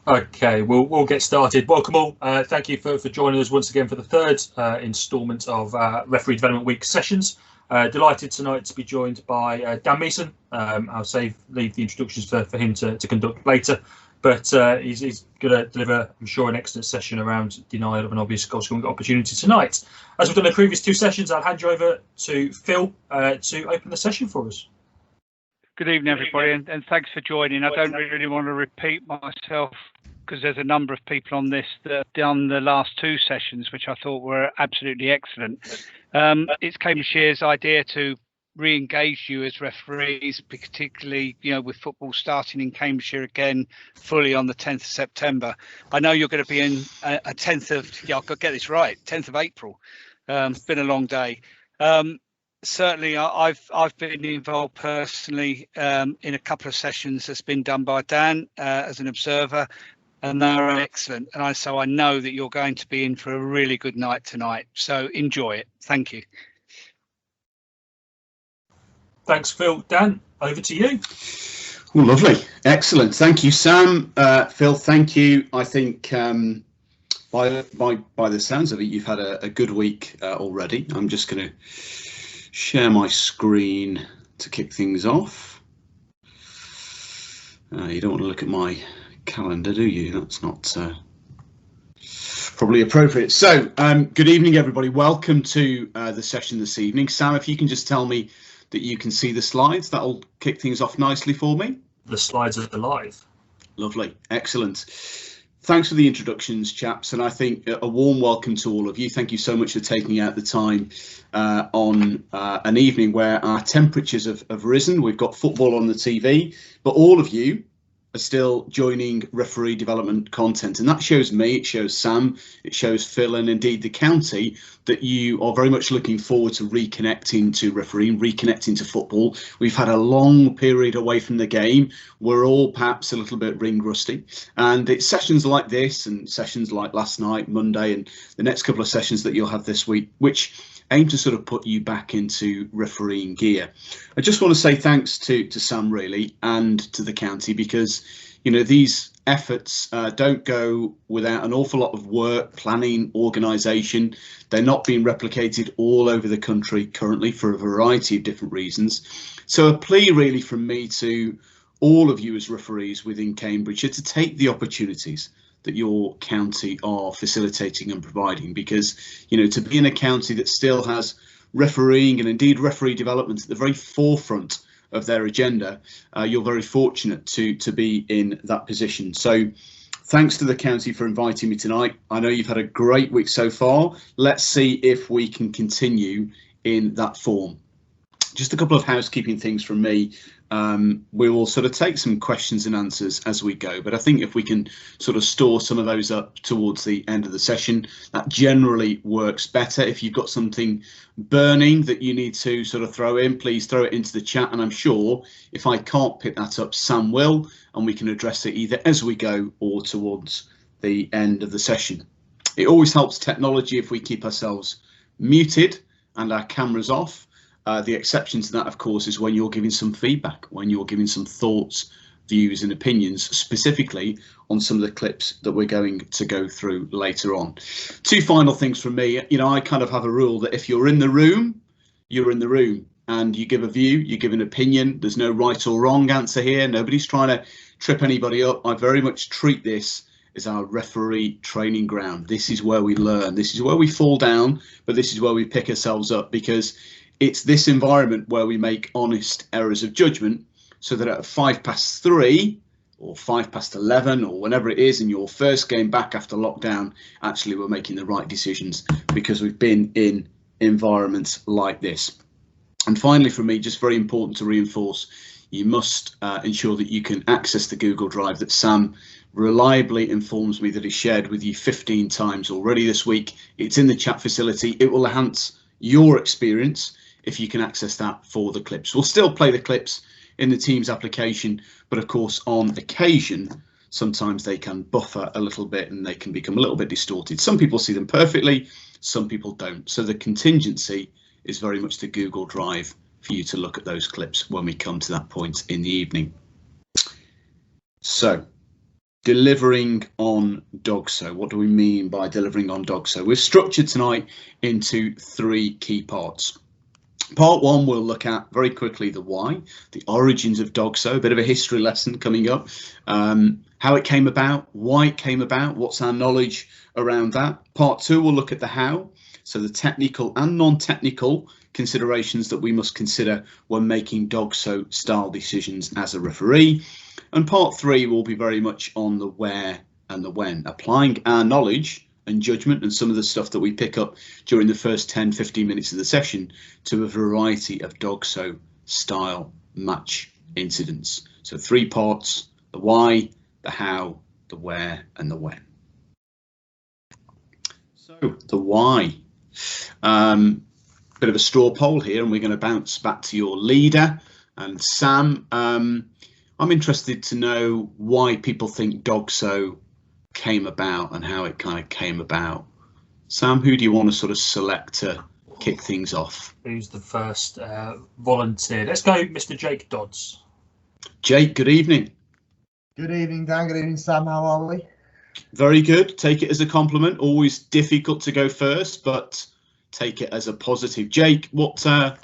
Okay, we'll get started. Welcome all. Thank you for joining us once again for the third instalment of Referee Development Week sessions. Delighted tonight to be joined by Dan Meeson. I'll leave the introductions for him to conduct later, but he's going to deliver, I'm sure, an excellent session around denial of an obvious goal scoring opportunity tonight. As we've done the previous two sessions, I'll hand you over to Phil to open the session for us. Good evening, everybody, and thanks for joining. I don't really want to repeat myself because there's a number of people on this that have done the last two sessions, which I thought were absolutely excellent. It's Cambridgeshire's idea to re-engage you as referees, particularly, with football starting in Cambridgeshire again fully on the 10th of September. I know you're going to be in a 10th of, I've got to get this right, 10th of April. It's been a long day. Certainly, I've been involved personally in a couple of sessions that's been done by Dan as an observer, and they're excellent. And so I know that you're going to be in for a really good night tonight. So enjoy it. Thank you. Thanks, Phil. Dan, over to you. Well, lovely. Excellent. Thank you, Sam. Phil, thank you. I think by the sounds of it, you've had a good week already. I'm just going to share my screen to kick things off. You don't want to look at my calendar, do you? That's not probably appropriate. So, good evening, everybody. Welcome to the session this evening. Sam, if you can just tell me that you can see the slides, that'll kick things off nicely for me. The slides are live. Lovely. Excellent. Thanks for the introductions, chaps, and I think a warm welcome to all of you. Thank you so much for taking out the time on an evening where our temperatures have risen. We've got football on the TV, but all of you are still joining referee development content, and that shows me, it shows Sam, it shows Phil, and indeed the county that you are very much looking forward to reconnecting to refereeing, reconnecting to football. We've had a long period away from the game. We're all perhaps a little bit ring rusty, and it's sessions like this and sessions like last night, Monday, and the next couple of sessions that you'll have this week, which aim to sort of put you back into refereeing gear. I just want to say thanks to Sam, really, and to the county, because these efforts don't go without an awful lot of work, planning, organisation. They're not being replicated all over the country currently for a variety of different reasons. So a plea really from me to all of you as referees within Cambridgeshire to take the opportunities that your county are facilitating and providing, because to be in a county that still has refereeing and indeed referee development at the very forefront of their agenda, you're very fortunate to be in that position. So thanks to the county for inviting me tonight. I know you've had a great week so far. Let's see if we can continue in that form. Just a couple of housekeeping things from me. We will sort of take some questions and answers as we go, but I think if we can sort of store some of those up towards the end of the session, that generally works better. If you've got something burning that you need to sort of throw in, please throw it into the chat, and I'm sure if I can't pick that up, Sam will, and we can address it either as we go or towards the end of the session. It always helps technology if we keep ourselves muted and our cameras off. The exception to that, of course, is when you're giving some feedback, when you're giving some thoughts, views and opinions, specifically on some of the clips that we're going to go through later on. Two final things from me. I kind of have a rule that if you're in the room, you're in the room, and you give a view, you give an opinion. There's no right or wrong answer here. Nobody's trying to trip anybody up. I very much treat this as our referee training ground. This is where we learn. This is where we fall down, but this is where we pick ourselves up, because it's this environment where we make honest errors of judgment, so that at 3:05 or 11 or whenever it is in your first game back after lockdown, actually we're making the right decisions because we've been in environments like this. And finally, for me, just very important to reinforce, you must ensure that you can access the Google Drive that Sam reliably informs me that he shared with you 15 times already this week. It's in the chat facility. It will enhance your experience if you can access that for the clips. We'll still play the clips in the Teams application, but of course on occasion sometimes they can buffer a little bit and they can become a little bit distorted. Some people see them perfectly, some people don't. So the contingency is very much the Google Drive for you to look at those clips when we come to that point in the evening. So delivering on DOGSO. What do we mean by delivering on DOGSO? We've structured tonight into 3 key parts. Part 1, we'll look at very quickly the why, the origins of DOGSO, a bit of a history lesson coming up, how it came about, why it came about, what's our knowledge around that. Part 2, we'll look at the how, so the technical and non-technical considerations that we must consider when making DOGSO style decisions as a referee. And part 3 will be very much on the where and the when, applying our knowledge and judgment and some of the stuff that we pick up during the first 10-15 minutes of the session to a variety of DOGSO style match incidents. So 3 parts: the why, the how, the where and the when. So the why. Bit of a straw poll here, and we're going to bounce back to your leader. And Sam, I'm interested to know why people think DOGSO came about and how it kind of came about. Sam, who do you want to sort of select to kick things off? Who's the first volunteer? Let's go, Mr. Jake Dodds. Jake, good evening. Good evening, Dan. Good evening, Sam. How are we? Very good. Take it as a compliment. Always difficult to go first, but take it as a positive. Jake, why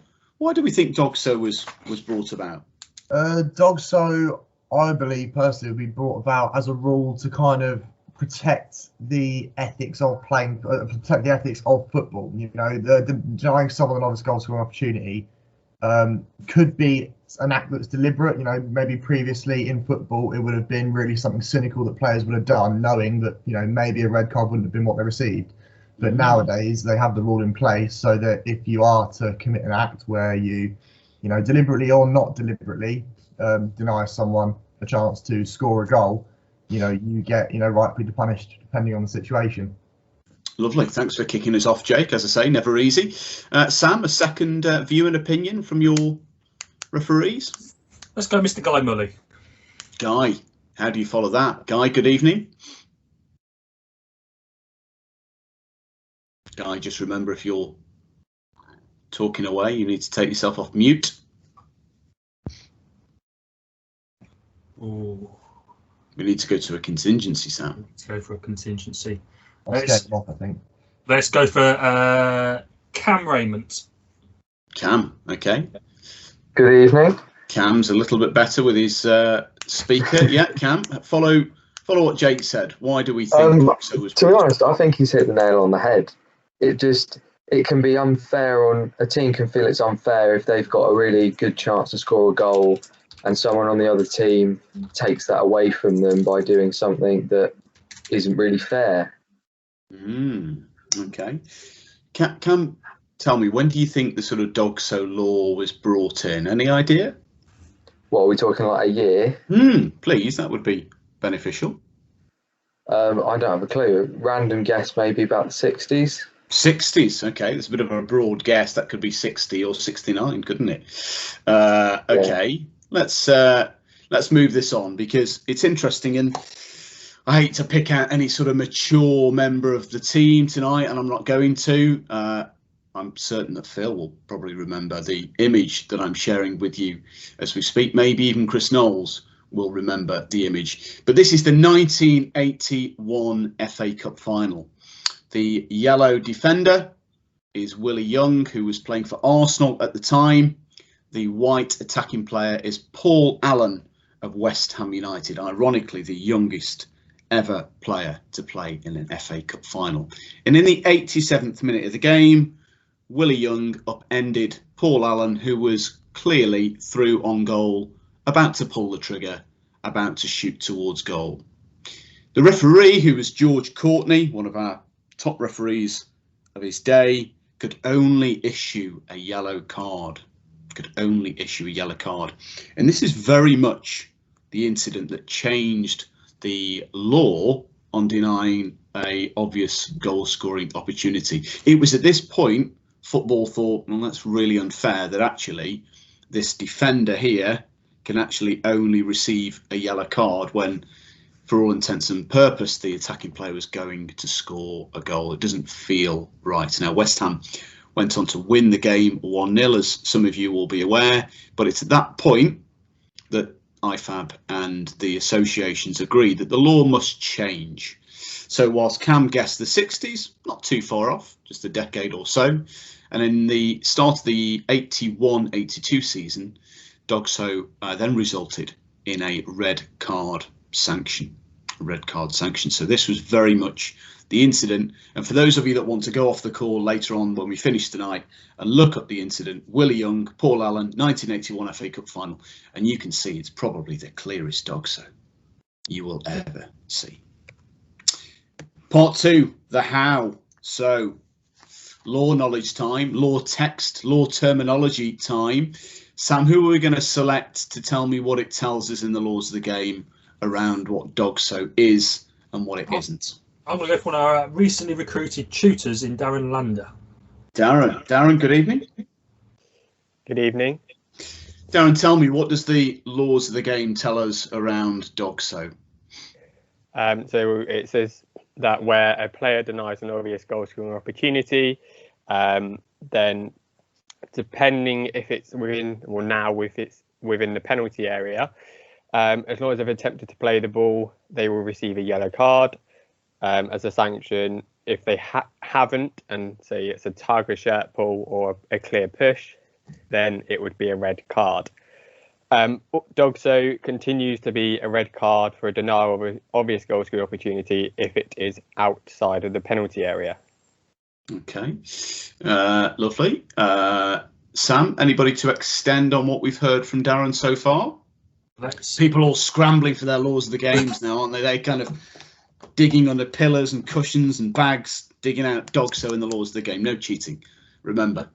do we think DOGSO was brought about? DOGSO, I believe personally, would be brought about as a rule to kind of protect the ethics of playing, protect the ethics of football. You know, the denying someone an obvious goal scoring opportunity could be an act that's deliberate. You know, maybe previously in football it would have been really something cynical that players would have done, knowing that, you know, maybe a red card wouldn't have been what they received. But nowadays they have the rule in place so that if you are to commit an act where you know, deliberately or not deliberately deny someone a chance to score a goal, you know, you get, you know, rightfully punished depending on the situation. Lovely. Thanks for kicking us off, Jake. As I say, never easy. Sam, a second view and opinion from your referees? Let's go, Mr. Guy Mulley. Guy, how do you follow that? Guy, good evening. Guy, just remember, if you're talking away, you need to take yourself off mute. Ooh. We need to go to a contingency, Sam. Let's go for a contingency. I'll scare them off, I think. Let's go for Cam Raymond. Cam, okay. Good evening. Cam's a little bit better with his speaker. Yeah, Cam, follow what Jake said. Why do we think DOGSO was? To be honest, I think he's hit the nail on the head. It can be unfair on a team can feel it's unfair if they've got a really good chance to score a goal and someone on the other team takes that away from them by doing something that isn't really fair. Okay. Cam, tell me, when do you think the sort of DOGSO law was brought in? Any idea? What, are we talking like a year? Please, that would be beneficial. I don't have a clue. Random guess, maybe about the 60s. 60s, okay. That's a bit of a broad guess. That could be 60 or 69, couldn't it? Okay, yeah. Let's move this on because it's interesting, and I hate to pick out any sort of mature member of the team tonight, and I'm not going to. I'm certain that Phil will probably remember the image that I'm sharing with you as we speak. Maybe even Chris Knowles will remember the image. But this is the 1981 FA Cup final. The yellow defender is Willie Young, who was playing for Arsenal at the time. The white attacking player is Paul Allen of West Ham United, ironically the youngest ever player to play in an FA Cup final. And in the 87th minute of the game, Willie Young upended Paul Allen, who was clearly through on goal, about to pull the trigger, about to shoot towards goal. The referee, who was George Courtney, one of our top referees of his day, could only issue a yellow card. And this is very much the incident that changed the law on denying a obvious goal scoring opportunity. It was at this point football thought, well, that's really unfair that actually this defender here can actually only receive a yellow card when, for all intents and purpose, the attacking player was going to score a goal. It doesn't feel right. Now, West Ham went on to win the game 1-0, as some of you will be aware, but it's at that point that IFAB and the associations agree that the law must change. So whilst Cam guessed the 60s, not too far off, just a decade or so, and in the start of the 81-82 season, DOGSO then resulted in a red card sanction. So this was very much the incident. And for those of you that want to go off the call later on when we finish tonight and look up the incident, Willie Young, Paul Allen, 1981 FA Cup final, and you can see it's probably the clearest DOGSO you will ever see. Part 2, the how. So law knowledge time, law text, law terminology time. Sam, who are we going to select to tell me what it tells us in the laws of the game around what DOGSO is and what it isn't? I'm going to go for one of our recently recruited tutors in Darren Lander. Darren, good evening. Good evening. Darren, tell me, what does the laws of the game tell us around DOGSO? So it says that where a player denies an obvious goal scoring opportunity, then depending if it's within, well now if it's within the penalty area, as long as they've attempted to play the ball, they will receive a yellow card as a sanction. If they haven't, and say it's a tug, a shirt pull or a clear push, then it would be a red card. DOGSO continues to be a red card for a denial of an obvious goal scoring opportunity if it is outside of the penalty area. Okay, lovely. Sam, anybody to extend on what we've heard from Darren so far? People all scrambling for their laws of the games now, aren't they? They kind of digging under pillars and cushions and bags, digging out DOGSO in the laws of the game. No cheating, remember.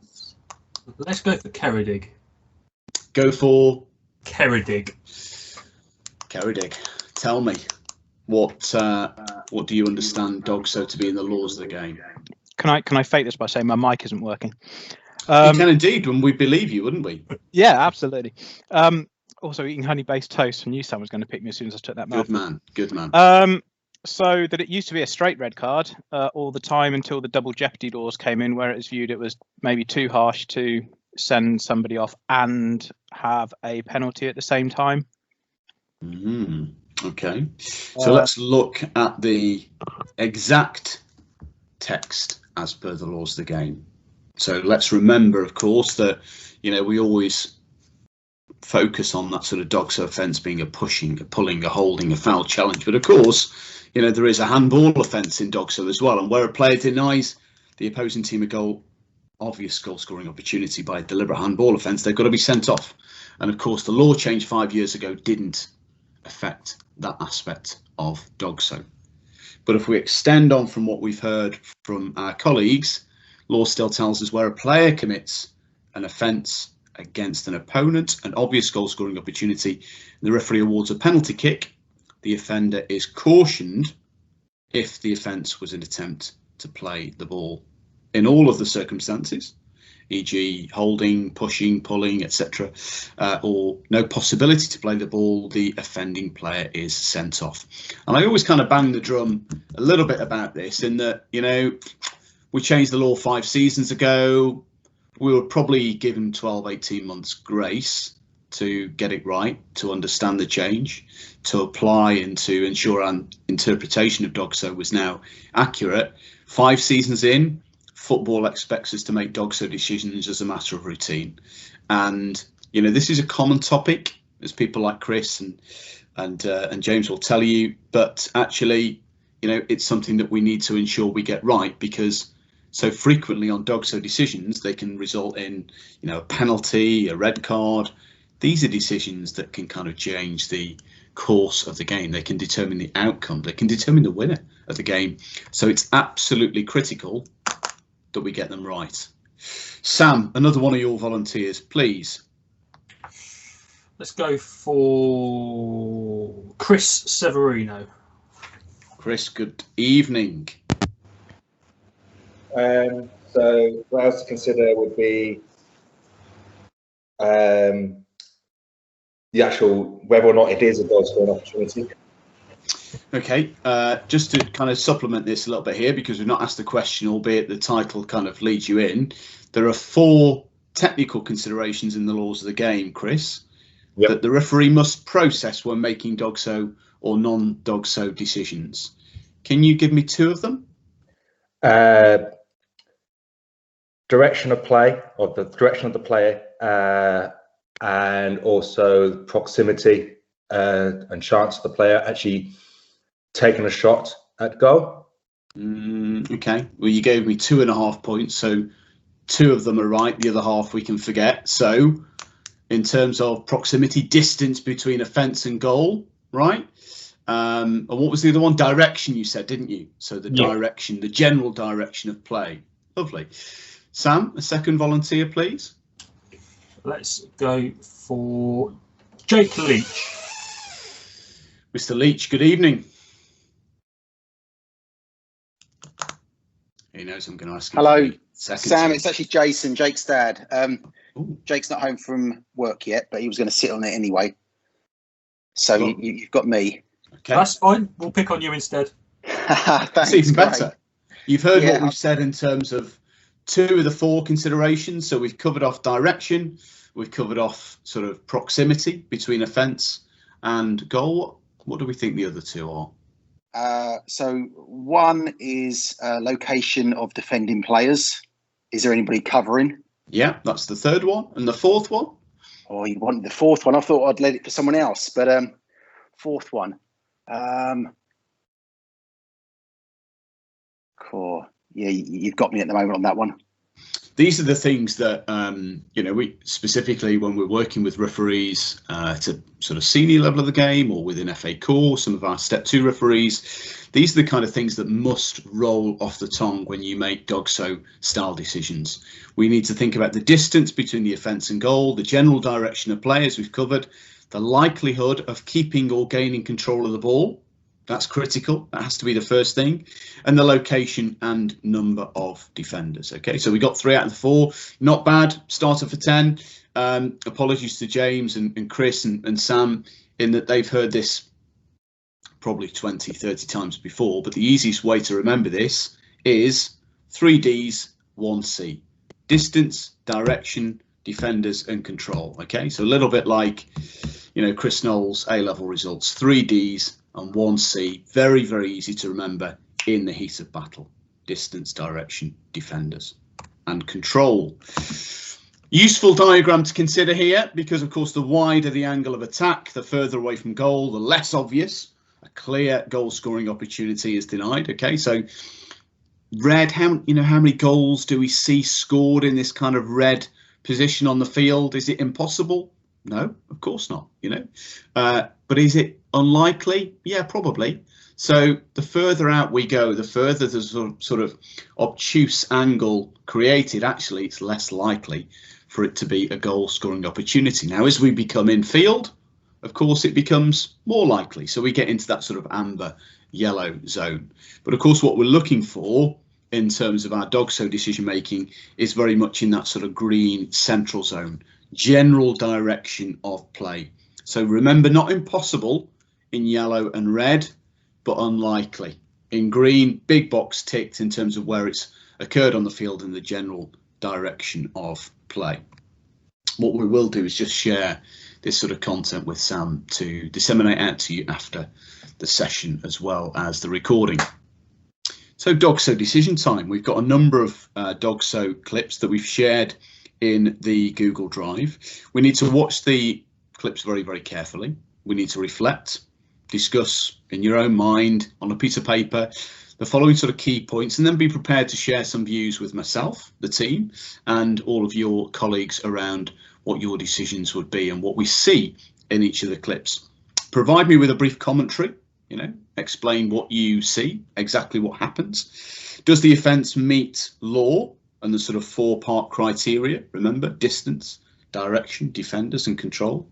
Let's go for Ceredig. Go for Ceredig. Ceredig. Tell me, what do you understand DOGSO to be in the laws of the game? Can I fake this by saying my mic isn't working? You can indeed, when we believe you, wouldn't we? Yeah, absolutely. Also, eating honey-based toast. I knew someone was going to pick me as soon as I took that mouthful. Good man. So that it used to be a straight red card all the time until the double jeopardy laws came in, where it was viewed it was maybe too harsh to send somebody off and have a penalty at the same time. Okay, so let's look at the exact text as per the laws of the game. So let's remember, of course, that we always focus on that sort of DOGSO offence being a pushing, a pulling, a holding, a foul challenge. But of course, there is a handball offence in DOGSO as well. And where a player denies the opposing team a obvious goal scoring opportunity by a deliberate handball offence, they've got to be sent off. And of course, the law change 5 years ago didn't affect that aspect of DOGSO. But if we extend on from what we've heard from our colleagues, law still tells us where a player commits an offence against an opponent, an obvious goal scoring opportunity, the referee awards a penalty kick, the offender is cautioned if the offence was an attempt to play the ball. In all of the circumstances, e.g. holding, pushing, pulling, etc., or no possibility to play the ball, the offending player is sent off. And I always kind of bang the drum a little bit about this in that, we changed the law 5 seasons ago. We were probably given 12, 18 months grace to get it right, to understand the change, to apply and to ensure our interpretation of DOGSO was now accurate. 5 seasons in, football expects us to make DOGSO decisions as a matter of routine. And, this is a common topic, as people like Chris and James will tell you, but actually, it's something that we need to ensure we get right, because so frequently on DOGSO decisions, they can result in, a penalty, a red card. These are decisions that can kind of change the course of the game. They can determine the outcome. They can determine the winner of the game. So it's absolutely critical that we get them right. Sam, another one of your volunteers, please. Let's go for Chris Severino. Chris, good evening. So what else to consider would be the actual whether or not it is a goal scoring opportunity. Okay, just to kind of supplement this a little bit here, because we've not asked the question, albeit the title kind of leads you in. There are 4 technical considerations in the laws of the game, Chris. that the referee must process when making DOGSO or non-DOGSO decisions. Can you give me 2 of them? Direction of play, or the direction of the player, and also proximity and chance of the player actually taking a shot at goal. Okay, well, you gave me 2.5 points, so 2 of them are right, the other half we can forget. So in terms of proximity, distance between a fence and goal, right? And what was the other one? Direction, you said, didn't you? So the direction, the general direction of play. Lovely. Sam, a second volunteer, please. Let's go for Jake Leach. Mr. Leach, good evening. He knows I'm going to ask him. Hello, Sam. It's actually Jason, Jake's dad. Jake's not home from work yet, but he was going to sit on it anyway. So you've got me. Okay, that's fine. We'll pick on you instead. Thanks, that's even better. Great. You've heard what we've said in terms of 2 of the 4 considerations. So we've covered off direction, we've covered off sort of proximity between a fence and goal. What do we think the other 2 are? So 1 is location of defending players. Is there anybody covering? Yeah, that's the 3rd one. And the 4th one? Oh, you wanted the 4th one. I thought I'd let it for someone else, but 4th one. Cool. Yeah, you've got me at the moment on that one. These are the things that, we specifically when we're working with referees to sort of senior level of the game or within FA Core, some of our Step 2 referees, these are the kind of things that must roll off the tongue when you make DOGSO style decisions. We need to think about the distance between the offence and goal, the general direction of play, as we've covered, the likelihood of keeping or gaining control of the ball. That's critical. That has to be the first thing. And the location and number of defenders. Okay, so we got 3 out of the 4. Not bad. Starter for 10. Apologies to James and Chris and Sam in that they've heard this probably 20, 30 times before. But the easiest way to remember this is 3 Ds, 1 C. Distance, direction, defenders and control. Okay, so a little bit like, Chris Knowles' A-level results. 3 Ds and 1 C, very, very easy to remember in the heat of battle. Distance, direction, defenders, and control. Useful diagram to consider here, because of course the wider the angle of attack, the further away from goal, the less obvious a clear goal scoring opportunity is denied. Okay, so red, how many goals do we see scored in this kind of red position on the field? Is it impossible? No, of course not, but is it unlikely? Yeah, probably. So the further out we go, the further the sort of obtuse angle created, actually, it's less likely for it to be a goal scoring opportunity. Now, as we become in field, of course, it becomes more likely. So we get into that sort of amber yellow zone. But of course, what we're looking for in terms of our DOGSO decision making is very much in that sort of green central zone. General direction of play. So remember, not impossible in yellow and red, but unlikely. In green, big box ticked in terms of where it's occurred on the field and the general direction of play. What we will do is just share this sort of content with Sam to disseminate out to you after the session as well as the recording. So DOGSO decision time. We've got a number of DOGSO clips that we've shared in the Google Drive. We need to watch the clips very, very carefully. We need to reflect, discuss in your own mind on a piece of paper the following sort of key points, and then be prepared to share some views with myself, the team, and all of your colleagues around what your decisions would be and what we see in each of the clips. Provide me with a brief commentary, explain what you see, exactly what happens. Does the offence meet law and the sort of 4-part criteria? Remember, distance, direction, defenders and control.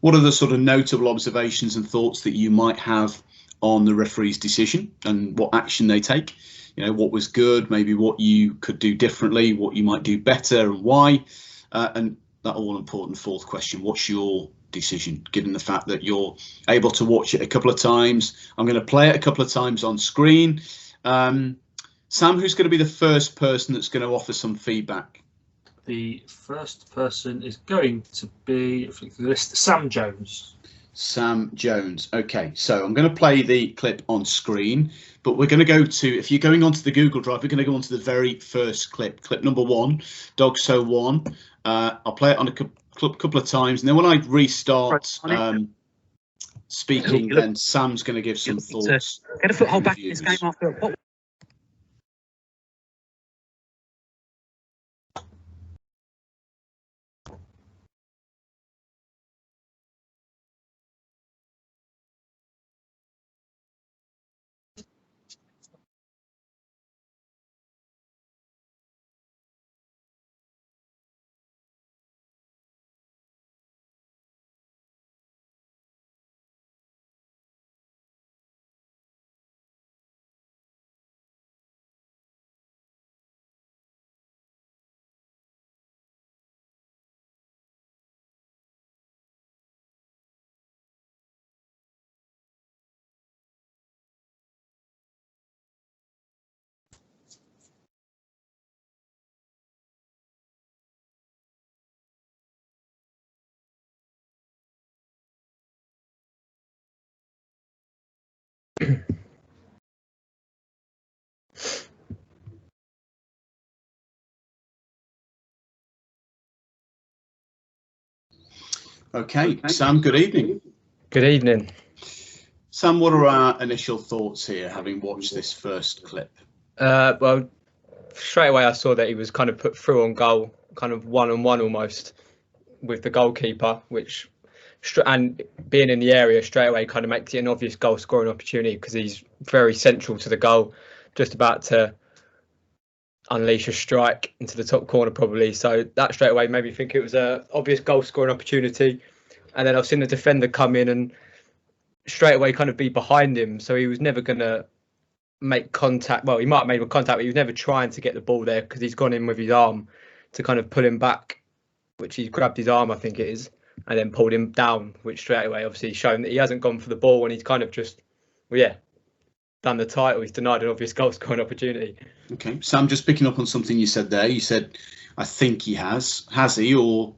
What are the sort of notable observations and thoughts that you might have on the referee's decision and what action they take? What was good, maybe what you could do differently, what you might do better and why. And that all important 4th question, what's your decision, given the fact that you're able to watch it a couple of times? I'm going to play it a couple of times on screen. Sam, who's going to be the first person that's going to offer some feedback? The first person is going to be, through the list, Sam Jones. Sam Jones. Okay, so I'm going to play the clip on screen, but we're going to go to, if you're going onto the Google Drive, we're going to go onto the very first clip, clip number 1, DOGSO 1. I'll play it on a couple of times, and then when I restart speaking, then Sam's going to give some thoughts. Get a foothold back in this game after what? Okay, Sam, good evening. Good evening. Sam, what are our initial thoughts here, having watched this first clip? Well, straight away I saw that he was kind of put through on goal, kind of one-on-one almost with the goalkeeper, which, and being in the area straight away kind of makes it an obvious goal scoring opportunity because he's very central to the goal, just about to unleash a strike into the top corner probably. So that straight away made me think it was a obvious goal scoring opportunity. And then I've seen the defender come in and straight away kind of be behind him, so he was never going to make contact. Well, he might have made contact, but he was never trying to get the ball there because he's gone in with his arm to kind of pull him back, which he's grabbed his arm, I think it is, and then pulled him down, which straight away obviously shown that he hasn't gone for the ball and he's kind of just, well, yeah, done the title. He's denied an obvious goal scoring opportunity. Okay, Sam, just picking up on something you said there. You said, I think he has. Has he, or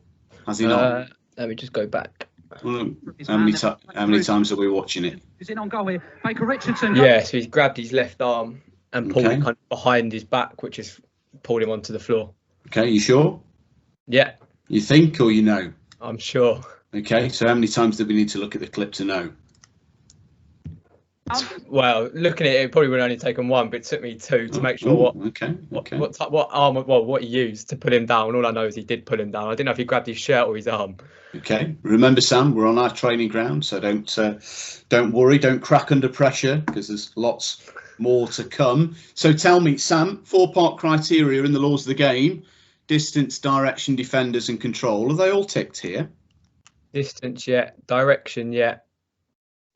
has he not? Let me just go back. Well, how many times are we watching it? Is it on goal here? Baker Richardson. Yeah, so he's grabbed his left arm and pulled him kind of behind his back, which has pulled him onto the floor. Okay, you sure? Yeah. You think or you know? I'm sure. Okay, so how many times do we need to look at the clip to know? Well, looking at it, it probably would only taken one, but it took me two to make sure what arm, what he used to pull him down. All I know is he did pull him down. I didn't know if he grabbed his shirt or his arm. Okay, remember, Sam, we're on our training ground, so don't worry, don't crack under pressure because there's lots more to come. So tell me, Sam, 4-part criteria in the laws of the game: distance, direction, defenders, and control. Are they all ticked here? Distance, yeah. Direction, yeah.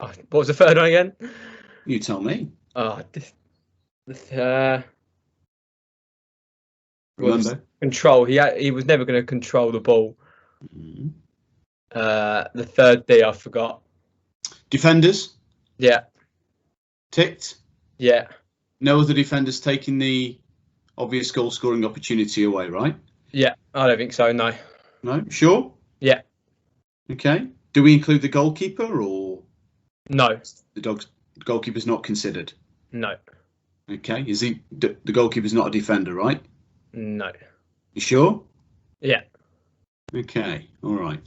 Oh, what was the third one again? You tell me. Remember, control. He was never going to control the ball. Mm-hmm. The third D I forgot. Defenders. Yeah. Ticked. Yeah. No other defenders taking the obvious goal scoring opportunity away, right? Yeah, I don't think so. No. No. Sure. Yeah. Okay. Do we include the goalkeeper or? No. The goalkeeper's not considered? No. Okay. Is he the goalkeeper's not a defender, right? No. You sure? Yeah. Okay. All right.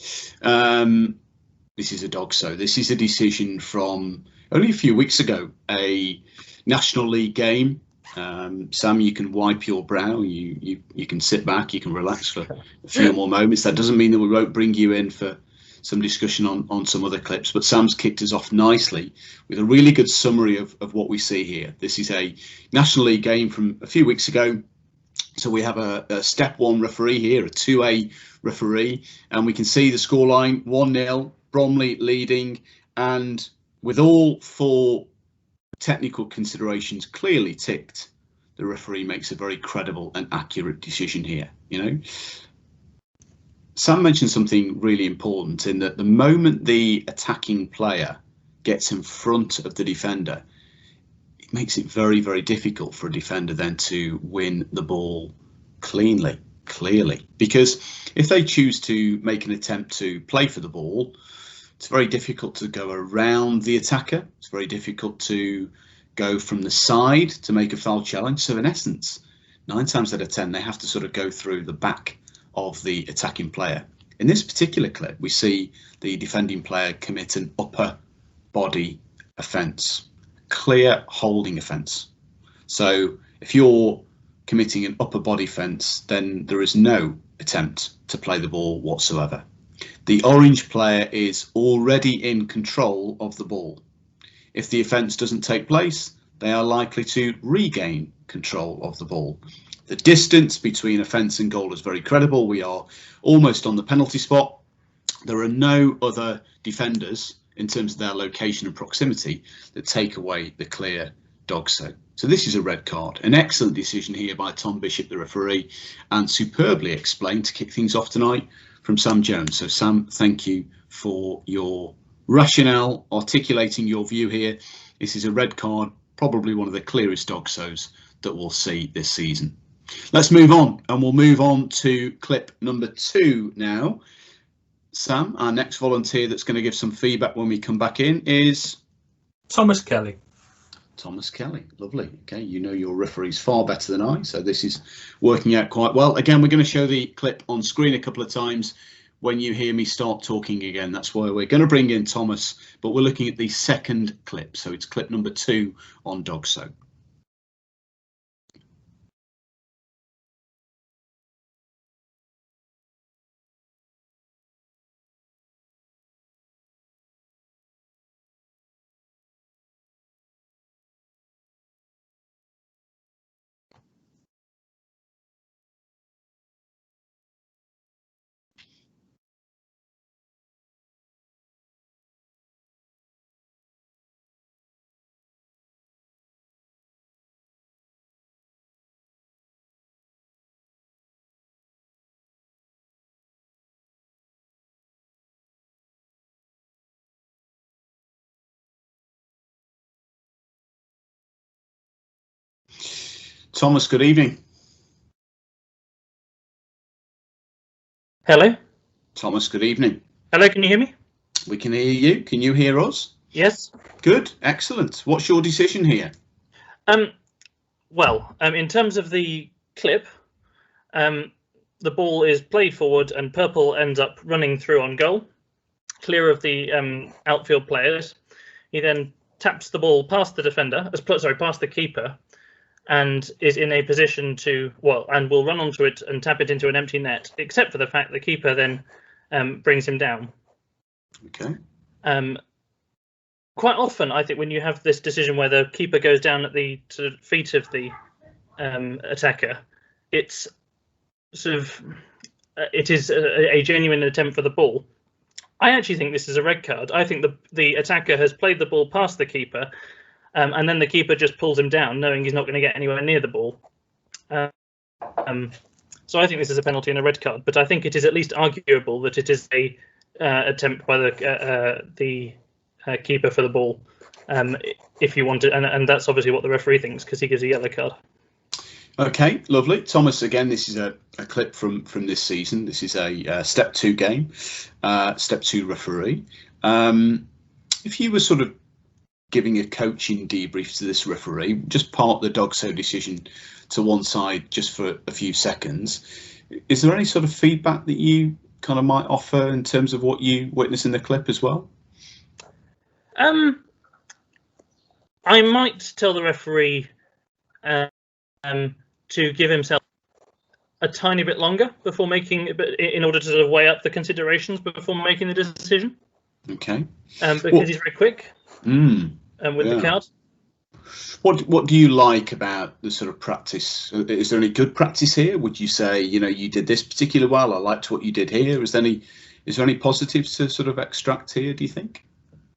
This is a DOGSO. This is a decision from only a few weeks ago, a National League game. Sam, you can wipe your brow. You can sit back. You can relax for a few more moments. That doesn't mean that we won't bring you in for some discussion on some other clips, but Sam's kicked us off nicely with a really good summary of what we see here. This is a National League game from a few weeks ago. So we have a step 1 referee here, a 2A referee, and we can see the scoreline 1-0, Bromley leading, and with all 4 technical considerations clearly ticked, the referee makes a very credible and accurate decision here. You know, Sam mentioned something really important in that the moment the attacking player gets in front of the defender, it makes it very, very difficult for a defender then to win the ball cleanly. clearly, because if they choose to make an attempt to play for the ball, it's very difficult to go around the attacker. It's very difficult to go from the side to make a foul challenge. So in essence, 9 times out of 10, they have to sort of go through the back of the attacking player. In this particular clip, we see the defending player commit an upper body offence, clear holding offence. So if you're committing an upper body offence, then there is no attempt to play the ball whatsoever. The orange player is already in control of the ball. If the offence doesn't take place, they are likely to regain control of the ball. The distance between offence and goal is very credible. We are almost on the penalty spot. There are no other defenders in terms of their location and proximity that take away the clear DOGSO. So this is a red card. An excellent decision here by Tom Bishop, the referee, and superbly explained to kick things off tonight from Sam Jones. So Sam, thank you for your rationale, articulating your view here. This is a red card, probably one of the clearest DOGSOs that we'll see this season. Let's move on, and we'll move on to clip number 2 now. Sam, our next volunteer that's going to give some feedback when we come back in is Thomas Kelly. Thomas Kelly, lovely. Okay, you know your referees far better than I, so this is working out quite well. Again, we're going to show the clip on screen a couple of times when you hear me start talking again. That's why we're going to bring in Thomas, but we're looking at the second clip. So it's clip number 2 on DOGSO. Thomas, good evening. Hello. Thomas, good evening. Hello, can you hear me? We can hear you. Can you hear us? Yes. Good, excellent. What's your decision here? Well, in terms of the clip, the ball is played forward and Purple ends up running through on goal, clear of the outfield players. He then taps the ball past the defender, past the keeper, and is in a position to, and will run onto it and tap it into an empty net, except for the fact the keeper then brings him down. Okay. Quite often, I think when you have this decision where the keeper goes down at the sort of feet of the attacker, it's sort of it is a genuine attempt for the ball. I actually think this is a red card. I think the attacker has played the ball past the keeper, and then the keeper just pulls him down, knowing he's not going to get anywhere near the ball. So I think this is a penalty and a red card, but I think it is at least arguable that it is a attempt by the keeper for the ball, if you want it, and that's obviously what the referee thinks because he gives a yellow card. Okay, lovely. Thomas, again, this is a clip from this season. This is a step 2 game, step 2 referee. If you were sort of giving a coaching debrief to this referee, just park the DOGSO decision to one side just for a few seconds, is there any sort of feedback that you kind of might offer in terms of what you witnessed in the clip as well? I might tell the referee to give himself a tiny bit longer before making, in order to sort of weigh up the considerations before making the decision. Okay. Because he's very quick. With the card. What do you like about the sort of practice? Is there any good practice here? Would you say, you did this particular well? I liked what you did here. Is there any positives to sort of extract here, do you think?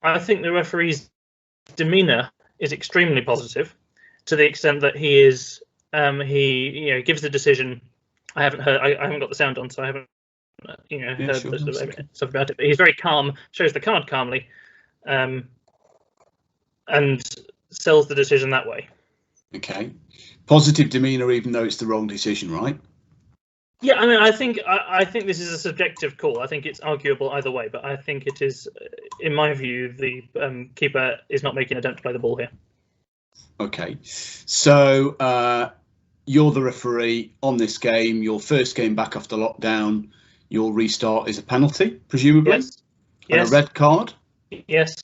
I think the referee's demeanour is extremely positive, to the extent that he is he gives the decision. I haven't got the sound on, so I haven't heard stuff about it. But he's very calm, shows the card calmly, and sells the decision that way. Okay, positive demeanour, even though it's the wrong decision, right? Yeah, I mean, I think this is a subjective call. I think it's arguable either way, but I think it is, in my view, the keeper is not making an attempt to play the ball here. Okay, so you're the referee on this game. Your first game back after lockdown. Your restart is a penalty, presumably. Yes. And Yes. a red card. Yes.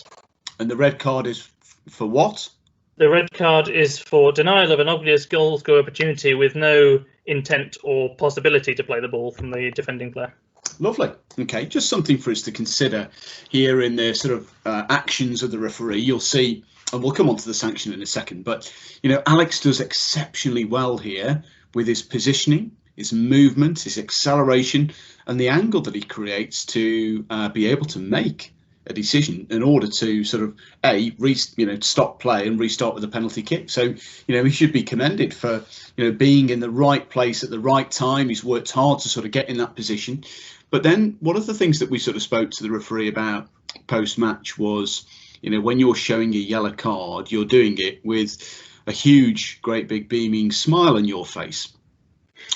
And the red card is for what? The red card is for denial of an obvious goal score opportunity with no intent or possibility to play the ball from the defending player. Lovely. Okay, just something for us to consider here in the sort of actions of the referee. You'll see, and we'll come on to the sanction in a second, but, you know, Alex does exceptionally well here with his positioning, his movement, his acceleration, and the angle that he creates to be able to make a decision in order to sort of stop play and restart with a penalty kick. So, you know, he should be commended for, you know, being in the right place at the right time. He's worked hard to sort of get in that position. But then one of the things that we sort of spoke to the referee about post-match was, you know, when you're showing a yellow card, you're doing it with a huge, great big beaming smile on your face.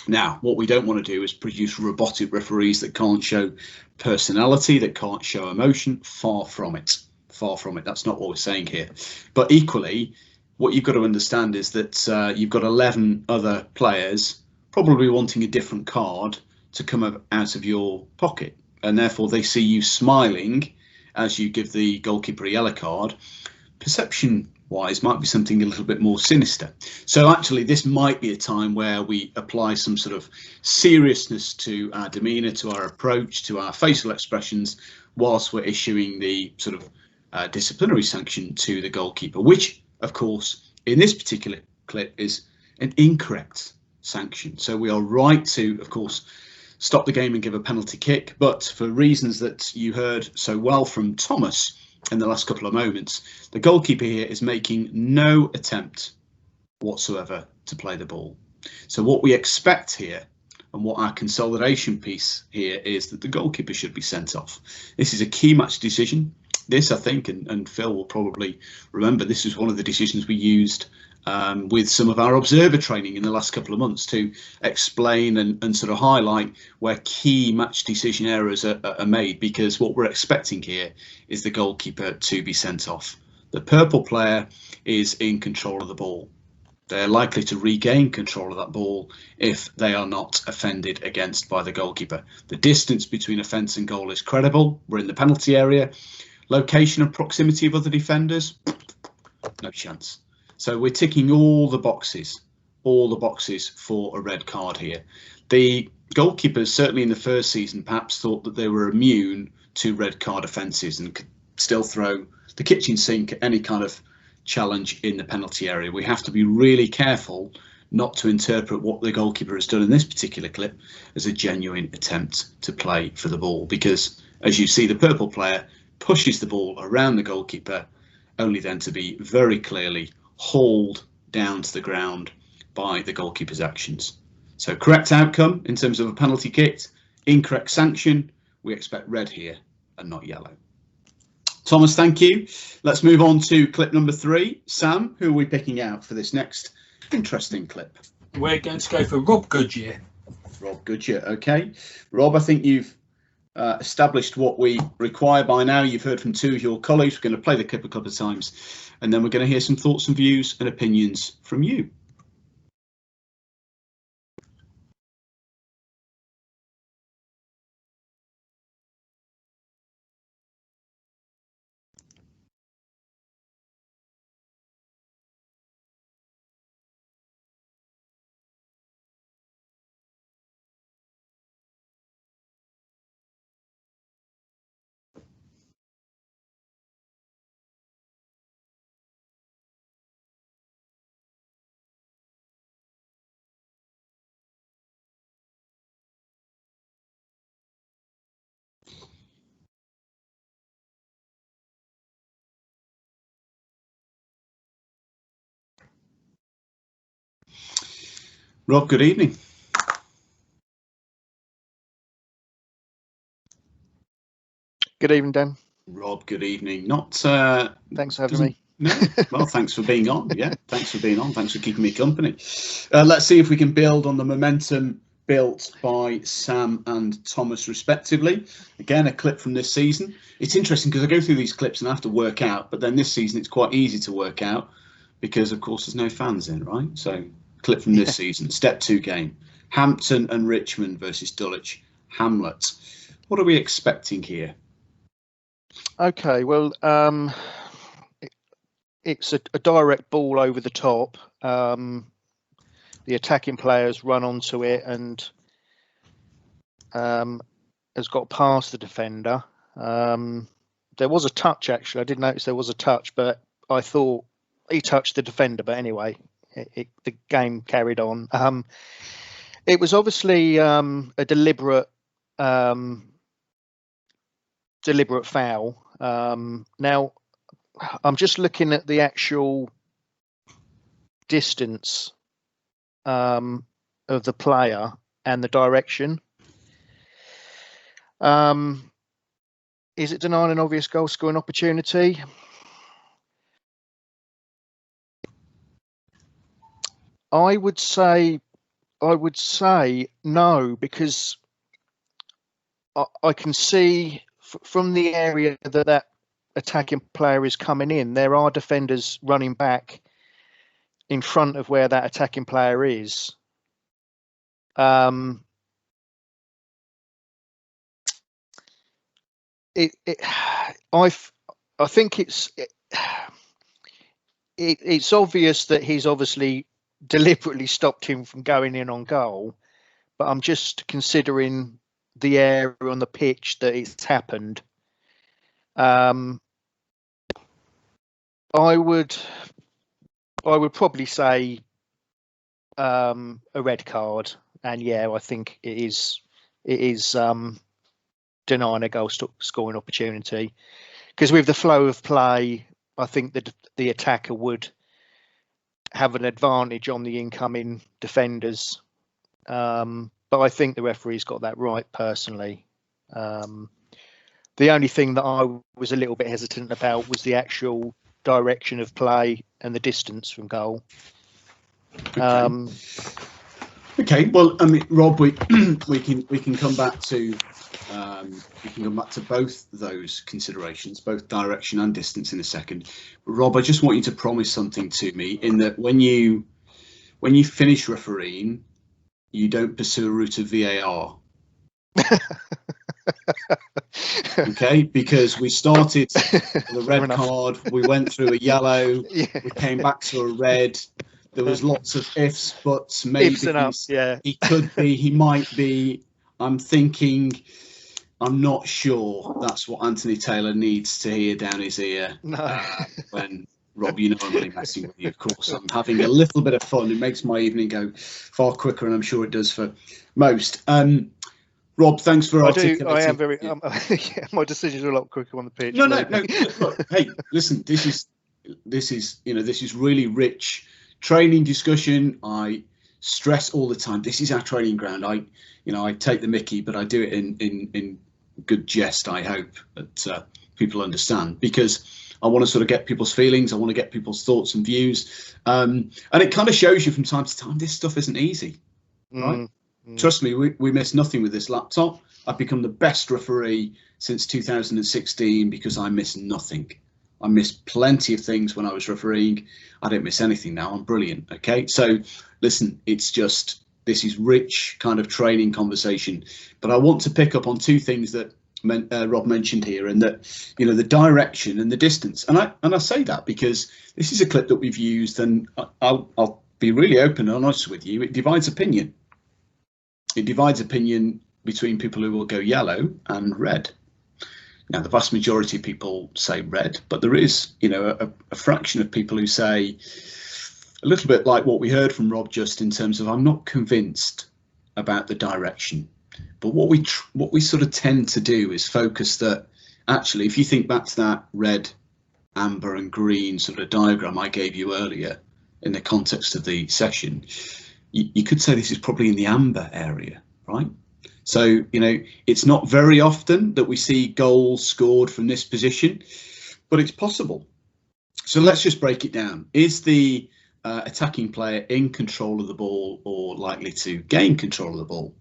Now, what we don't want to do is produce robotic referees that can't show personality, that can't show emotion. Far from it. Far from it. That's not what we're saying here. But equally, what you've got to understand is that you've got 11 other players probably wanting a different card to come out of your pocket. And therefore, they see you smiling as you give the goalkeeper a yellow card. Perception-wise, might be something a little bit more sinister. So actually, this might be a time where we apply some sort of seriousness to our demeanour, to our approach, to our facial expressions, whilst we're issuing the sort of disciplinary sanction to the goalkeeper, which, of course, in this particular clip is an incorrect sanction. So we are right to, of course, stop the game and give a penalty kick. But for reasons that you heard so well from Thomas in the last couple of moments, the goalkeeper here is making no attempt whatsoever to play the ball. So what we expect here and what our consolidation piece here is that the goalkeeper should be sent off. This is a key match decision. This, I think, and Phil will probably remember, this is one of the decisions we used with some of our observer training in the last couple of months to explain and sort of highlight where key match decision errors are made, because what we're expecting here is the goalkeeper to be sent off. The purple player is in control of the ball. They're likely to regain control of that ball if they are not offended against by the goalkeeper. The distance between offence and goal is credible. We're in the penalty area. Location and proximity of other defenders, no chance. So we're ticking all the boxes for a red card here. The goalkeepers, certainly in the first season, perhaps thought that they were immune to red card offences and could still throw the kitchen sink at any kind of challenge in the penalty area. We have to be really careful not to interpret what the goalkeeper has done in this particular clip as a genuine attempt to play for the ball, because as you see, the purple player pushes the ball around the goalkeeper, only then to be very clearly hauled down to the ground by the goalkeeper's actions. So correct outcome in terms of a penalty kick, incorrect sanction. We expect red here and not yellow. Thomas, thank you. Let's move on to clip number 3. Sam, who are we picking out for this next interesting clip? We're going to go for Rob Goodyear. Rob Goodyear, okay. Rob, I think you've established what we require by now. You've heard from 2 of your colleagues. We're going to play the clip a couple of times, and then we're going to hear some thoughts and views and opinions from you. Rob, good evening. Good evening, Dan. Rob, good evening. Not thanks for having me. No, well, thanks for being on. Yeah, thanks for being on. Thanks for keeping me company. Let's see if we can build on the momentum built by Sam and Thomas respectively. Again, a clip from this season. It's interesting because I go through these clips and I have to work out, but then this season it's quite easy to work out because of course there's no fans in, right? So clip from this season, step 2 game, Hampton and Richmond versus Dulwich Hamlet. What are we expecting here? Okay, well, it's a direct ball over the top. The attacking players run onto it and has got past the defender. There was a touch, actually. I did notice there was a touch, but I thought he touched the defender. But anyway, the game carried on. It was obviously a deliberate foul. Now, I'm just looking at the actual distance of the player and the direction. Is it denying an obvious goal scoring opportunity? I would say no, because I can see from the area that attacking player is coming in, there are defenders running back in front of where that attacking player is. I think it's obvious that he's obviously deliberately stopped him from going in on goal, but I'm just considering the area on the pitch that it's happened. I would probably say a red card, and yeah, I think it is denying a goal scoring opportunity, because with the flow of play, I think that the attacker would have an advantage on the incoming defenders. But I think the referee's got that right personally. The only thing that I was a little bit hesitant about was the actual direction of play and the distance from goal. Okay. Well, I mean, Rob, we can come back to both those considerations, both direction and distance, in a second. But Rob, I just want you to promise something to me, in that when you finish refereeing, you don't pursue a route of VAR. Okay, because we started with a red card, we went through a yellow, we came back to a red. There was lots of ifs, buts, maybe. He could be, he might be. I'm thinking, I'm not sure that's what Anthony Taylor needs to hear down his ear. No. When, Rob, you know I'm only messing with you, of course. I'm having a little bit of fun. It makes my evening go far quicker, and I'm sure it does for most. Rob, thanks for articulating. I am very. My decisions are a lot quicker on the pitch. No. Look, hey, listen. This is really rich training discussion. I stress all the time, this is our training ground. I take the mickey, but I do it in good jest. I hope that people understand, because I want to sort of get people's feelings. I want to get people's thoughts and views. And it kind of shows you from time to time, this stuff isn't easy, right? Trust me, we miss nothing with this laptop. I've become the best referee since 2016 because I miss nothing. I missed plenty of things when I was refereeing. I don't miss anything now. I'm brilliant. Okay, so listen, it's just, this is rich kind of training conversation. But I want to pick up on two things that Rob mentioned here, and that, the direction and the distance. And I say that because this is a clip that we've used, and I'll be really open and honest with you. It divides opinion. It divides opinion between people who will go yellow and red. Now, the vast majority of people say red, but there is, a fraction of people who say a little bit like what we heard from Rob, just in terms of, I'm not convinced about the direction. But what we sort of tend to do is focus that, actually, if you think back to that red, amber and green sort of diagram I gave you earlier in the context of the session, you could say this is probably in the amber area, right? So, it's not very often that we see goals scored from this position, but it's possible. So let's just break it down. Is the attacking player in control of the ball or likely to gain control of the ball?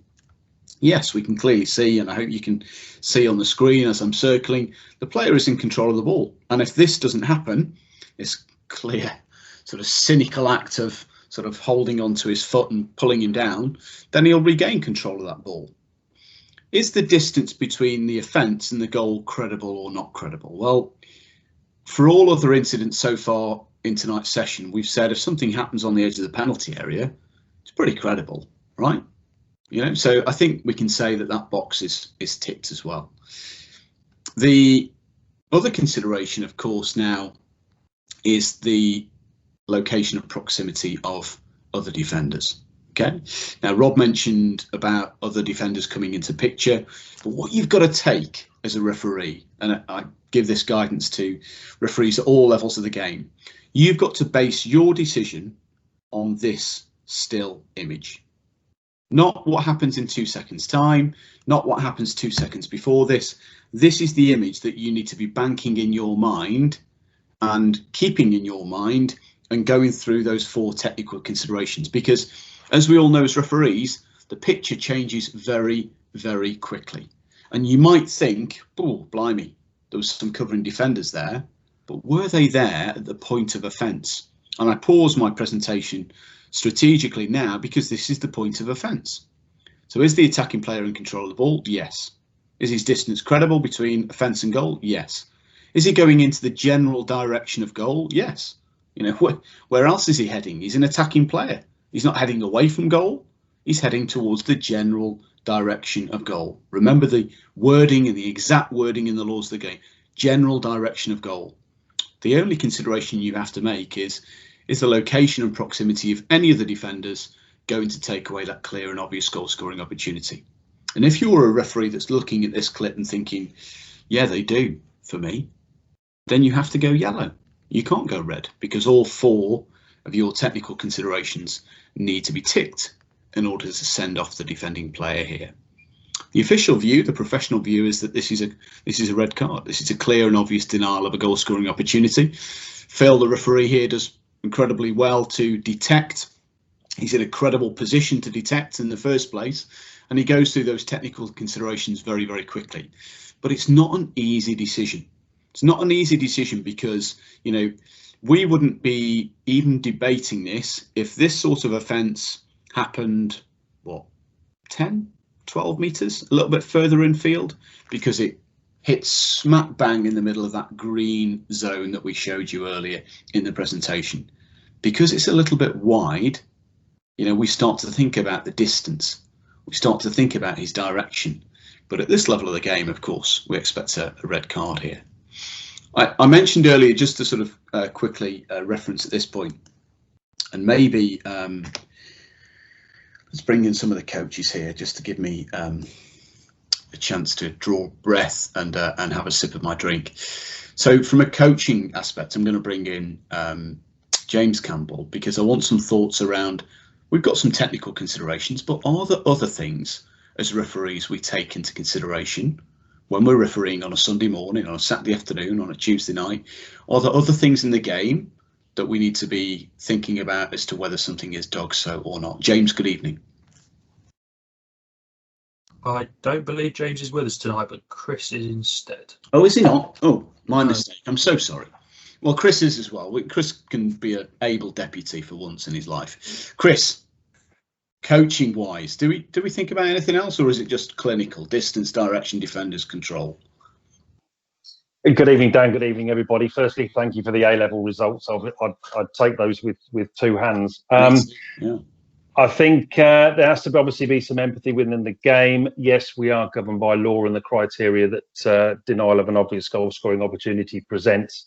Yes, we can clearly see, and I hope you can see on the screen as I'm circling, the player is in control of the ball. And if this doesn't happen, this clear sort of cynical act of sort of holding onto his foot and pulling him down, then he'll regain control of that ball. Is the distance between the offence and the goal credible or not credible? Well, for all other incidents so far in tonight's session, we've said if something happens on the edge of the penalty area, it's pretty credible, right? You know, so I think we can say that that box is ticked as well. The other consideration, of course, now is the location and proximity of other defenders. Okay, now Rob mentioned about other defenders coming into picture, but what you've got to take as a referee, and I give this guidance to referees at all levels of the game, you've got to base your decision on this still image. Not what happens in 2 seconds time, not what happens 2 seconds before this. This is the image that you need to be banking in your mind and keeping in your mind and going through those 4 technical considerations, because as we all know as referees, the picture changes very, very quickly. And you might think, oh, blimey, there was some covering defenders there, but were they there at the point of offence? And I pause my presentation strategically now because this is the point of offence. So is the attacking player in control of the ball? Yes. Is his distance credible between offence and goal? Yes. Is he going into the general direction of goal? Yes. You know, where else is he heading? He's an attacking player. He's not heading away from goal. He's heading towards the general direction of goal. Remember the wording and the exact wording in the laws of the game. General direction of goal. The only consideration you have to make is the location and proximity of any of the defenders going to take away that clear and obvious goal scoring opportunity. And if you're a referee that's looking at this clip and thinking, yeah, they do for me, then you have to go yellow. You can't go red, because all 4 of your technical considerations need to be ticked in order to send off the defending player here. The official view, the professional view, is that this is a red card. This is a clear and obvious denial of a goal scoring opportunity. Phil, the referee here, does incredibly well to detect. He's in a credible position to detect in the first place, and he goes through those technical considerations very, very quickly. But it's not an easy decision. It's not an easy decision because, you know, we wouldn't be even debating this if this sort of offence happened, what, 10, 12 metres, a little bit further infield, because it hits smack bang in the middle of that green zone that we showed you earlier in the presentation. Because it's a little bit wide, you know, we start to think about the distance. We start to think about his direction. But at this level of the game, of course, we expect a red card here. I mentioned earlier, just to sort of quickly reference at this point, and maybe let's bring in some of the coaches here just to give me a chance to draw breath and have a sip of my drink. So from a coaching aspect, I'm going to bring in James Campbell, because I want some thoughts around, we've got some technical considerations, but are there other things as referees we take into consideration when we're refereeing on a Sunday morning, on a Saturday afternoon, on a Tuesday night? Are there other things in the game that we need to be thinking about as to whether something is DOGSO or not? James, good evening. I don't believe James is with us tonight, but Chris is instead. Oh, is he not? Oh, my mistake. I'm so sorry. Well, Chris is as well. Chris can be an able deputy for once in his life. Chris, coaching wise, do we think about anything else, or is it just clinical, distance, direction, defenders, control? Good evening, Dan. Good evening, everybody. Firstly, thank you for the A-level results. I'd take those with 2 hands. Yeah. I think there has to obviously be some empathy within the game. Yes, we are governed by law and the criteria that denial of an obvious goal scoring opportunity presents.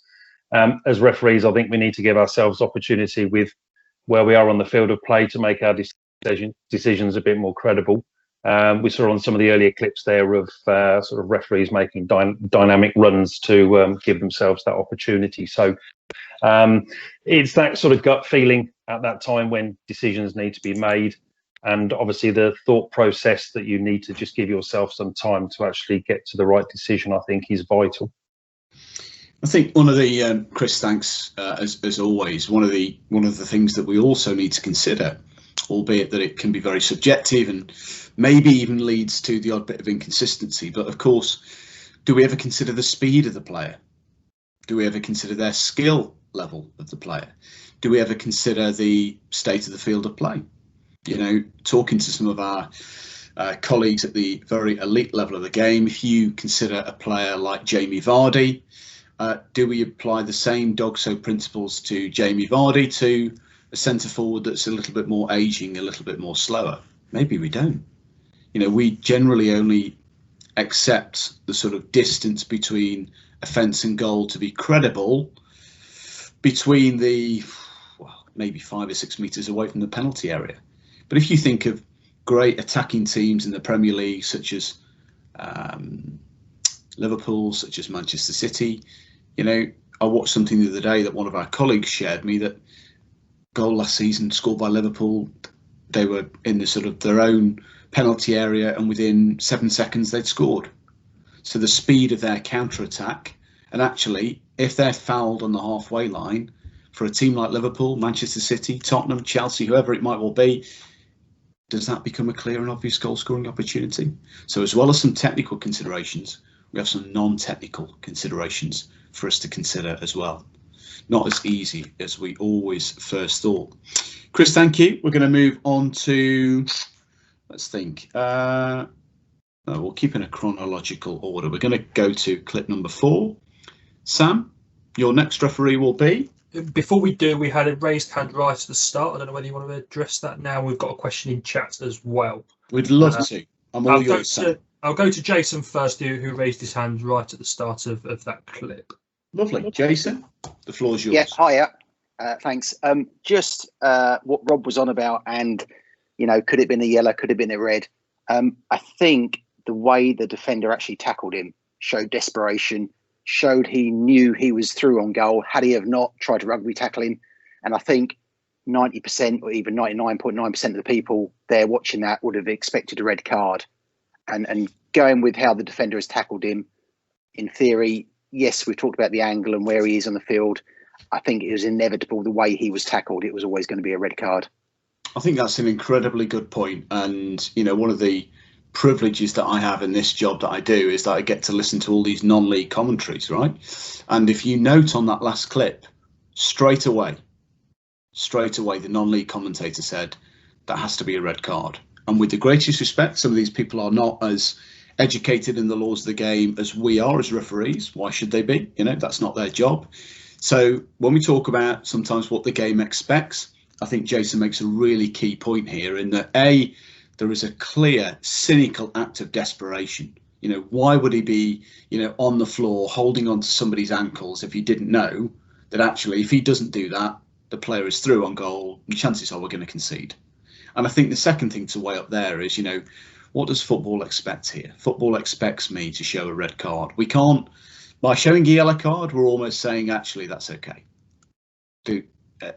As referees, I think we need to give ourselves opportunity with where we are on the field of play to make our decisions a bit more credible. We saw on some of the earlier clips there of sort of referees making dynamic runs to give themselves that opportunity. So it's that sort of gut feeling at that time when decisions need to be made, and obviously the thought process that you need to just give yourself some time to actually get to the right decision, I think, is vital. I think one of the Chris, thanks as always. One of the things that we also need to consider, albeit that it can be very subjective and maybe even leads to the odd bit of inconsistency. But of course, do we ever consider the speed of the player? Do we ever consider their skill level of the player? Do we ever consider the state of the field of play? You know, talking to some of our colleagues at the very elite level of the game, if you consider a player like Jamie Vardy, do we apply the same DOGSO principles to Jamie Vardy to a centre forward that's a little bit more ageing, a little bit more slower? Maybe we don't. You know, we generally only accept the sort of distance between a fence and goal to be credible between the, well, maybe 5 or 6 metres away from the penalty area. But if you think of great attacking teams in the Premier League, such as Liverpool, such as Manchester City, you know, I watched something the other day that one of our colleagues shared me, that goal last season scored by Liverpool, they were in the sort of their own penalty area, and within 7 seconds they'd scored. So the speed of their counter-attack, and actually if they're fouled on the halfway line, for a team like Liverpool, Manchester City, Tottenham, Chelsea, whoever it might well be, does that become a clear and obvious goal scoring opportunity? So as well as some technical considerations, we have some non-technical considerations for us to consider as well. Not as easy as we always first thought. Chris, thank you. We're going to move on to, let's think. We'll keep in a chronological order. We're going to go to clip number 4. Sam, your next referee will be? Before we do, we had a raised hand right at the start. I don't know whether you want to address that now. We've got a question in chat as well. We'd love to. I'm all yours, Sam. I'll go to Jason first, who raised his hand right at the start of that clip. Lovely. Jason, the floor is yours. Yeah, hiya. Thanks. Just what Rob was on about, and, you know, could it have been a yellow, could it have been a red? I think the way the defender actually tackled him showed desperation, showed he knew he was through on goal. Had he have not tried to rugby tackle him, and I think 90% or even 99.9% of the people there watching that would have expected a red card. And going with how the defender has tackled him, in theory, yes, we've talked about the angle and where he is on the field. I think it was inevitable the way he was tackled. It was always going to be a red card. I think that's an incredibly good point. And, you know, one of the privileges that I have in this job that I do is that I get to listen to all these non-league commentaries, right? And if you note on that last clip, straight away, the non-league commentator said that has to be a red card. And with the greatest respect, some of these people are not as educated in the laws of the game as we are as referees. Why should they be? You know, that's not their job. So when we talk about sometimes what the game expects, I think Jason makes a really key point here in that, A, there is a clear, cynical act of desperation. You know, why would he be, you know, on the floor holding on to somebody's ankles if he didn't know that actually if he doesn't do that, the player is through on goal and chances are we're going to concede. And I think the second thing to weigh up there is, you know, what does football expect here? Football expects me to show a red card. We can't, by showing a yellow card, we're almost saying, actually, that's okay.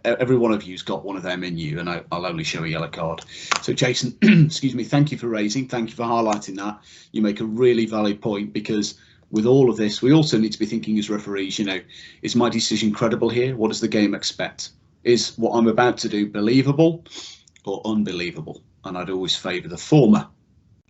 Every one of you's got one of them in you, and I'll only show a yellow card. So, Jason, excuse me, thank you for highlighting that. You make a really valid point, because with all of this, we also need to be thinking as referees, you know, is my decision credible here? What does the game expect? Is what I'm about to do believable or unbelievable? And I'd always favour the former.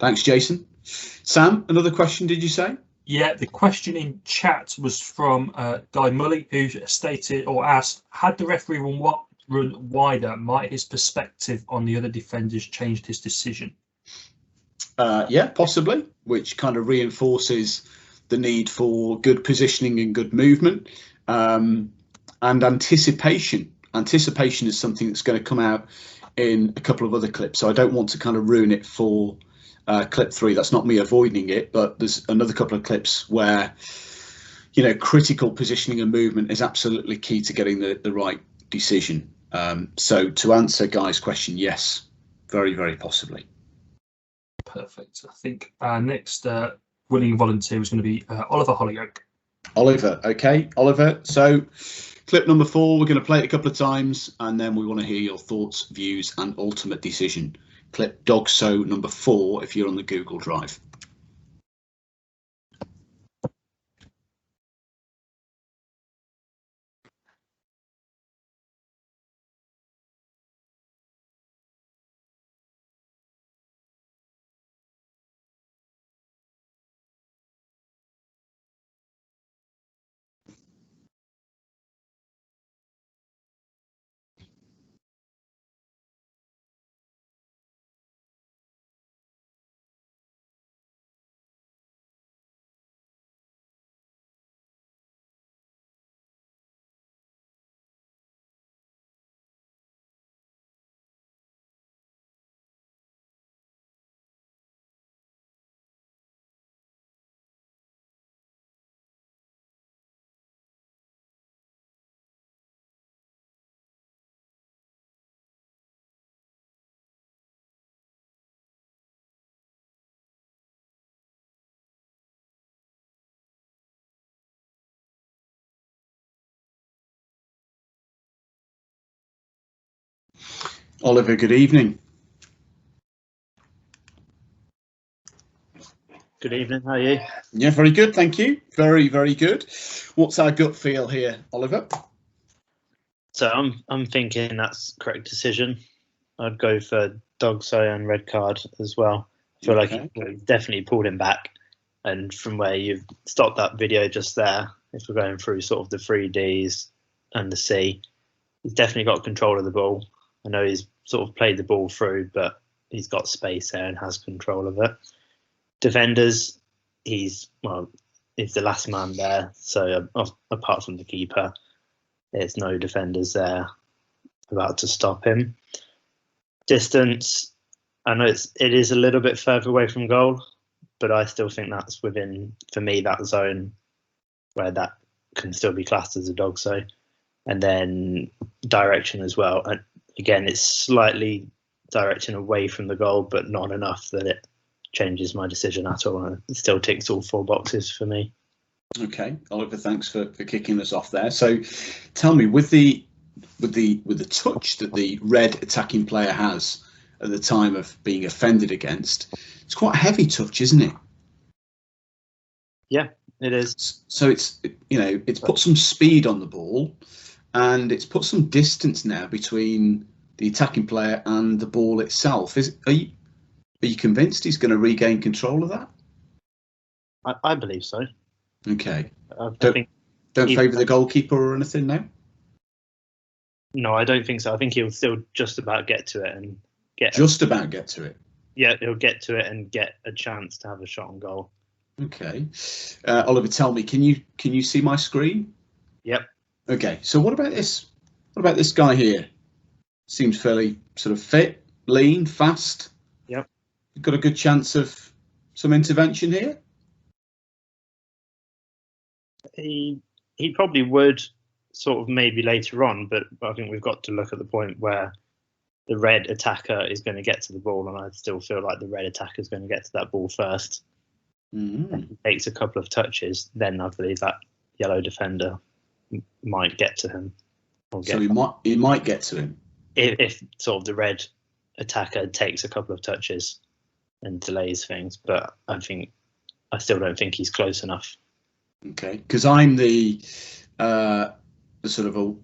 Thanks, Jason. Sam, another question, did you say? Yeah, the question in chat was from Guy Mully, who stated or asked, had the referee run wider, might his perspective on the other defenders changed his decision? Yeah, possibly, which kind of reinforces the need for good positioning and good movement, and anticipation. Anticipation is something that's going to come out in a couple of other clips, so I don't want to kind of ruin it for clip 3. That's not me avoiding it, but there's another couple of clips where, you know, critical positioning and movement is absolutely key to getting the right decision. So to answer Guy's question, yes, very, very possibly. Perfect. I think our next willing volunteer is going to be Oliver Hollyoak. Oliver, okay, Oliver. So clip number 4, we're going to play it a couple of times, and then we want to hear your thoughts, views, and ultimate decision. Clip DOGSO number 4 if you're on the Google Drive. Oliver, good evening. Good evening, how are you? Yeah, very good, thank you. Very, very good. What's our gut feel here, Oliver? So I'm thinking that's the correct decision. I'd go for DOGSO and red card as well. I feel like it definitely pulled him back. And from where you've stopped that video just there, if we're going through sort of the 3Ds and the C, he's definitely got control of the ball. I know he's sort of played the ball through, but he's got space there and has control of it. Defenders, he's the last man there. So apart from the keeper, there's no defenders there about to stop him. Distance, I know it is a little bit further away from goal, but I still think that's within, for me, that zone where that can still be classed as a DOGSO. And then direction as well. And again, it's slightly direction away from the goal, but not enough that it changes my decision at all. And it still ticks all 4 boxes for me. Okay, Oliver, thanks for kicking us off there. So tell me, with the touch that the red attacking player has at the time of being offended against, it's quite a heavy touch, isn't it? Yeah, it is. So it's put some speed on the ball, and it's put some distance now between the attacking player and the ball itself. Are you convinced he's going to regain control of that? I believe so. Okay. Don't favour the goalkeeper or anything now? No, I don't think so. I think he'll still just about get to it and get to it. Yeah, he'll get to it and get a chance to have a shot on goal. Okay. Oliver, tell me, can you see my screen? Yep. Okay. So what about this? What about this guy here? Seems fairly sort of fit, lean, fast. Yep. Got a good chance of some intervention here. He probably would, sort of maybe later on, but I think we've got to look at the point where the red attacker is going to get to the ball, and I still feel like the red attacker is going to get to that ball first. If he takes a couple of touches, then I believe that yellow defender might get to him. So he might get to him if sort of the red attacker takes a couple of touches and delays things, but I still don't think he's close enough. Okay, because I'm the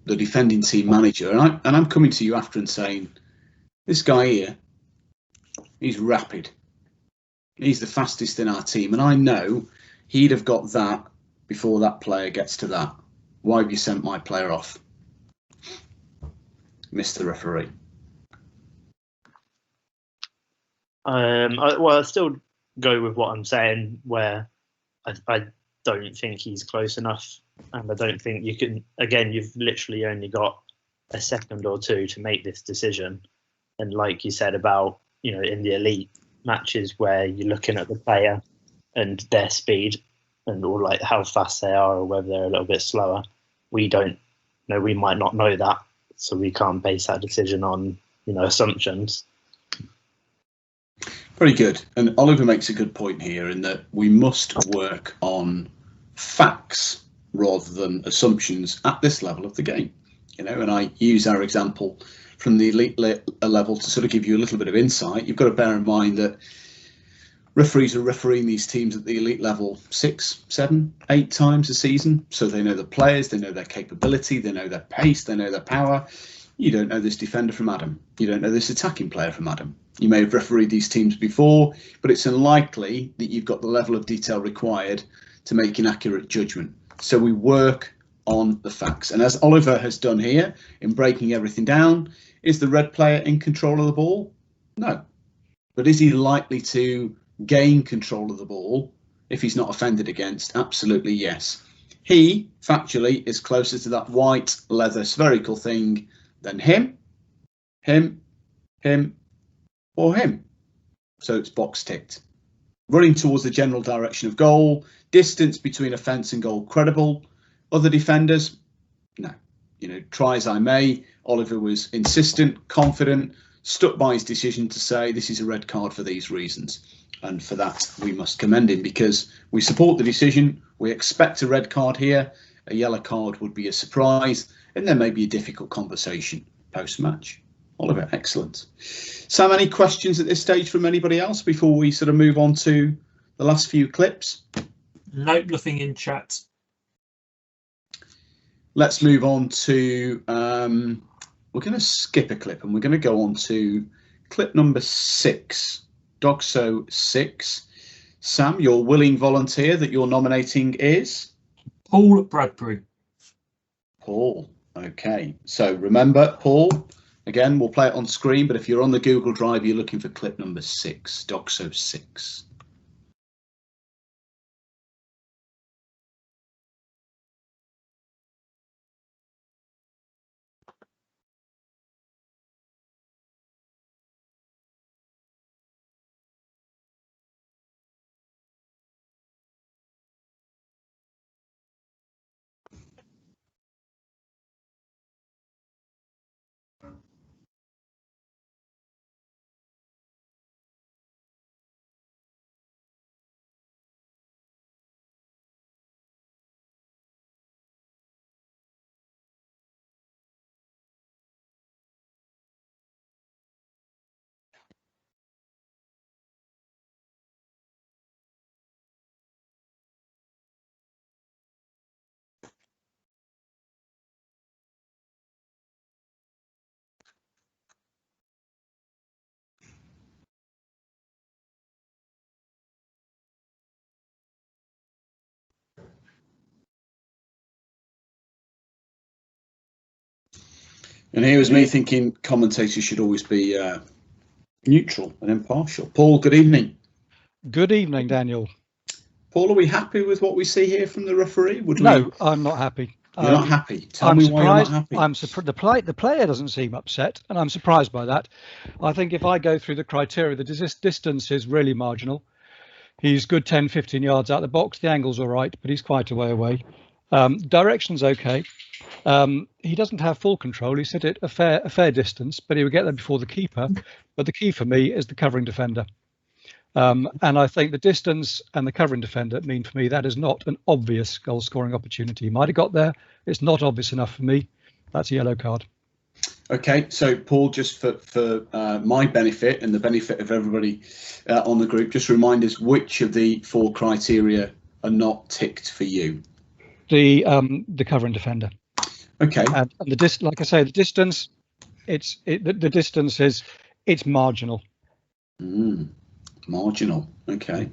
defending team manager, and I'm coming to you after and saying, this guy here, he's rapid. He's the fastest in our team, and I know he'd have got that before that player gets to that. Why have you sent my player off, Mr. Referee? I still go with what I'm saying, where I don't think he's close enough, and I don't think you can. Again, you've literally only got a second or two to make this decision, and like you said about in the elite matches where you're looking at the player and their speed and or like how fast they are or whether they're a little bit slower, we don't know. We might not know that, so we can't base that decision on assumptions. Very good. And Oliver makes a good point here in that we must work on facts rather than assumptions at this level of the game. And I use our example from the elite level to sort of give you a little bit of insight. You've got to bear in mind that referees are refereeing these teams at the elite level 6, 7, 8 times a season. So they know the players, they know their capability, they know their pace, they know their power. You don't know this defender from Adam. You don't know this attacking player from Adam. You may have refereed these teams before, but it's unlikely that you've got the level of detail required to make an accurate judgment. So we work on the facts. And as Oliver has done here in breaking everything down, is the red player in control of the ball? No. But is he likely to gain control of the ball if he's not offended against? Absolutely yes. He, factually, is closer to that white leather spherical thing than him, or him. So it's box ticked. Running towards the general direction of goal, distance between a fence and goal credible. Other defenders, no. Try as I may, Oliver was insistent, confident, stuck by his decision to say this is a red card for these reasons. And for that, we must commend him because we support the decision. We expect a red card here. A yellow card would be a surprise, and there may be a difficult conversation post-match. Oliver, excellent. Sam, any questions at this stage from anybody else before we sort of move on to the last few clips? Nope, nothing in chat. Let's move on to, we're going to skip a clip and we're going to go on to clip number 6, DOGSO 6. Sam, your willing volunteer that you're nominating is? Paul Bradbury. Paul, okay. So remember, Paul, again, we'll play it on screen, but if you're on the Google Drive, you're looking for clip number 6, DOGSO 6. And here was me thinking commentators should always be neutral and impartial. Paul, good evening. Good evening, Daniel. Paul, are we happy with what we see here from the referee? No, I'm not happy. You're not happy? Tell me why you're not happy. I'm surprised. The player doesn't seem upset, and I'm surprised by that. I think if I go through the criteria, the distance is really marginal. He's good 10, 15 yards out the box. The angle's all right, but he's quite a way away. Direction's okay. He doesn't have full control. He's hit it a fair distance, but he would get there before the keeper. But the key for me is the covering defender. And I think the distance and the covering defender mean for me that is not an obvious goal scoring opportunity. He might have got there. It's not obvious enough for me. That's a yellow card. Okay, so Paul, just for my benefit and the benefit of everybody on the group, just remind us which of the 4 criteria are not ticked for you. The covering defender. Okay. And the like I say, the distance, the distance is marginal. Marginal. Okay.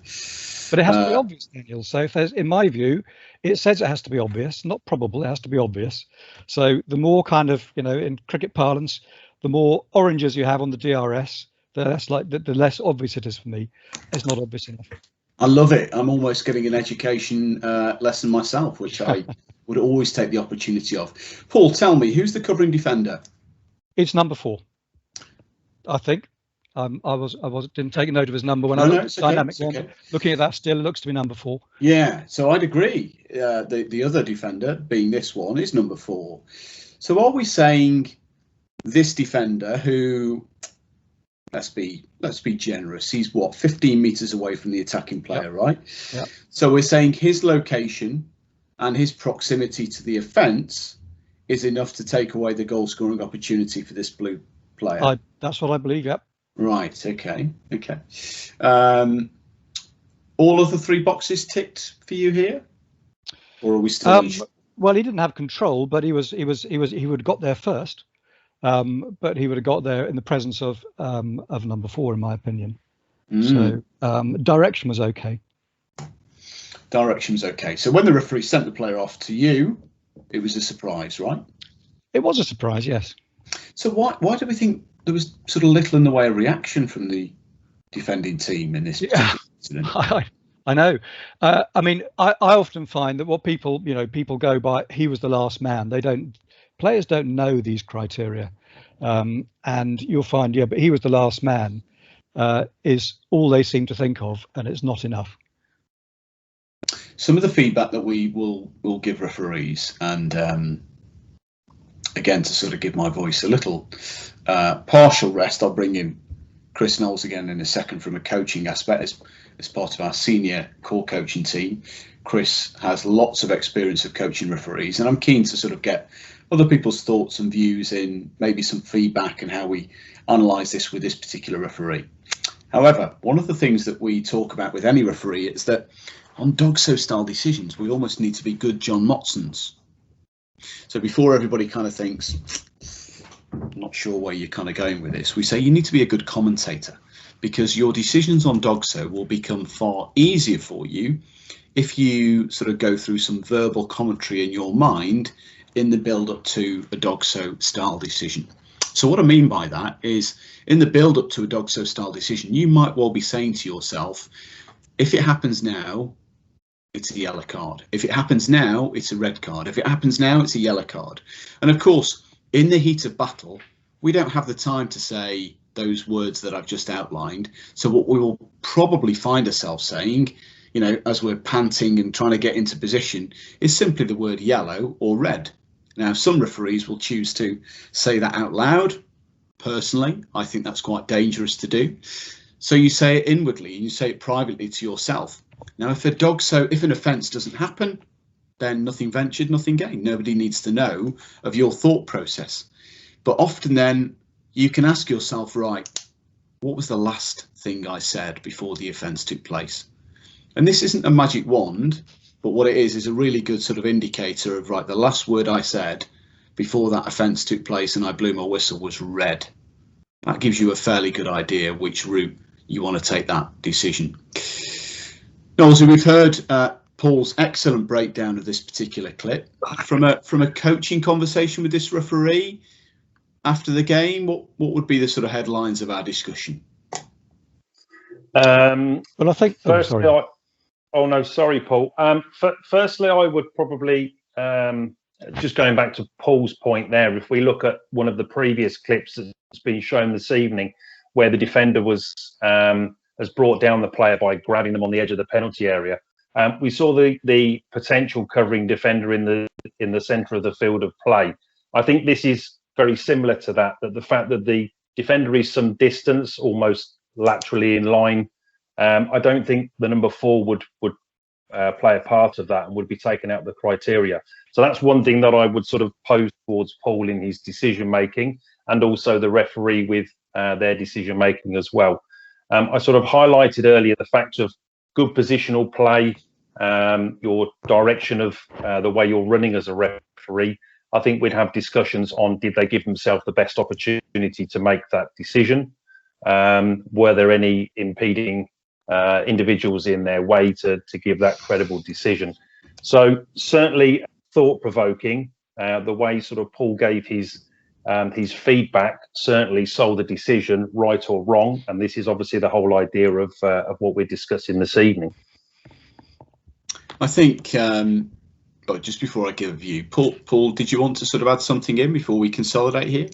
But it has to be obvious, Daniel. So if there's, in my view, it says it has to be obvious, not probable. It has to be obvious. So the more kind of, in cricket parlance, the more oranges you have on the DRS, the less obvious it is for me. It's not obvious enough. I love it. I'm almost getting an education lesson myself, which I would always take the opportunity of. Paul, tell me, who's the covering defender? It's number 4, I think. I didn't take note of his number when I looked at the dynamic one. Okay. Looking at that still, it looks to be number 4. Yeah, so I'd agree. The other defender, being this one, is number 4. So are we saying this defender, who, let's be generous, he's what, 15 meters away from the attacking player, right? Yeah. So we're saying his location and his proximity to the offence is enough to take away the goal scoring opportunity for this blue player. That's what I believe. Yep. Right. Okay. All of the 3 boxes ticked for you here, or are we still? Well, he didn't have control, but he would have got there first. But he would have got there in the presence of number 4, in my opinion. So direction was okay. Direction was okay. So when the referee sent the player off to you, it was a surprise, right? It was a surprise, yes. So why do we think there was sort of little in the way of reaction from the defending team in this incident? I know. I mean, I often find that what people go by, he was the last man. Players don't know these criteria, and you'll find, but he was the last man is all they seem to think of, and it's not enough. Some of the feedback that we will give referees, and again, to sort of give my voice a little partial rest, I'll bring in Chris Knowles again in a second from a coaching aspect as part of our senior core coaching team. Chris has lots of experience of coaching referees, and I'm keen to sort of get other people's thoughts and views in, maybe some feedback and how we analyse this with this particular referee. However, one of the things that we talk about with any referee is that on DOGSO style decisions, we almost need to be good John Motsons. So before everybody kind of thinks, I'm not sure where you're kind of going with this, we say you need to be a good commentator, because your decisions on DOGSO will become far easier for you if you sort of go through some verbal commentary in your mind in the build up to a DOGSO style decision. So what I mean by that is, in the build up to a DOGSO style decision, you might well be saying to yourself, if it happens now, it's a yellow card. If it happens now, it's a red card. If it happens now, it's a yellow card. And of course, in the heat of battle, we don't have the time to say those words that I've just outlined. So what we will probably find ourselves saying, you know, as we're panting and trying to get into position, is simply the word yellow or red. Now, some referees will choose to say that out loud. Personally, I think that's quite dangerous to do. So you say it inwardly and you say it privately to yourself. Now, if an offence doesn't happen, then nothing ventured, nothing gained. Nobody needs to know of your thought process. But often then you can ask yourself, right, what was the last thing I said before the offence took place? And this isn't a magic wand, but what it is a really good sort of indicator of, right, the last word I said before that offence took place and I blew my whistle was red. That gives you a fairly good idea which route you want to take that decision. Now, so we've heard Paul's excellent breakdown of this particular clip. From a coaching conversation with this referee after the game, what would be the sort of headlines of our discussion? Well, I think. Firstly, oh no, sorry, Paul. Firstly, I would probably just going back to Paul's point there. If we look at one of the previous clips that's been shown this evening, where the defender has brought down the player by grabbing them on the edge of the penalty area, we saw the potential covering defender in the centre of the field of play. I think this is very similar to that. That the fact that the defender is some distance, almost laterally in line. I don't think the number 4 would play a part of that and would be taken out of the criteria. So that's one thing that I would sort of pose towards Paul in his decision making, and also the referee with their decision making as well. I sort of highlighted earlier the fact of good positional play, your direction of the way you're running as a referee. I think we'd have discussions on, did they give themselves the best opportunity to make that decision? Were there any impeding individuals in their way to give that credible decision? So certainly thought-provoking. The way sort of Paul gave his feedback certainly sold the decision, right or wrong, and this is obviously the whole idea of what we're discussing this evening. I think, but just before I give a view, Paul, did you want to sort of add something in before we consolidate here?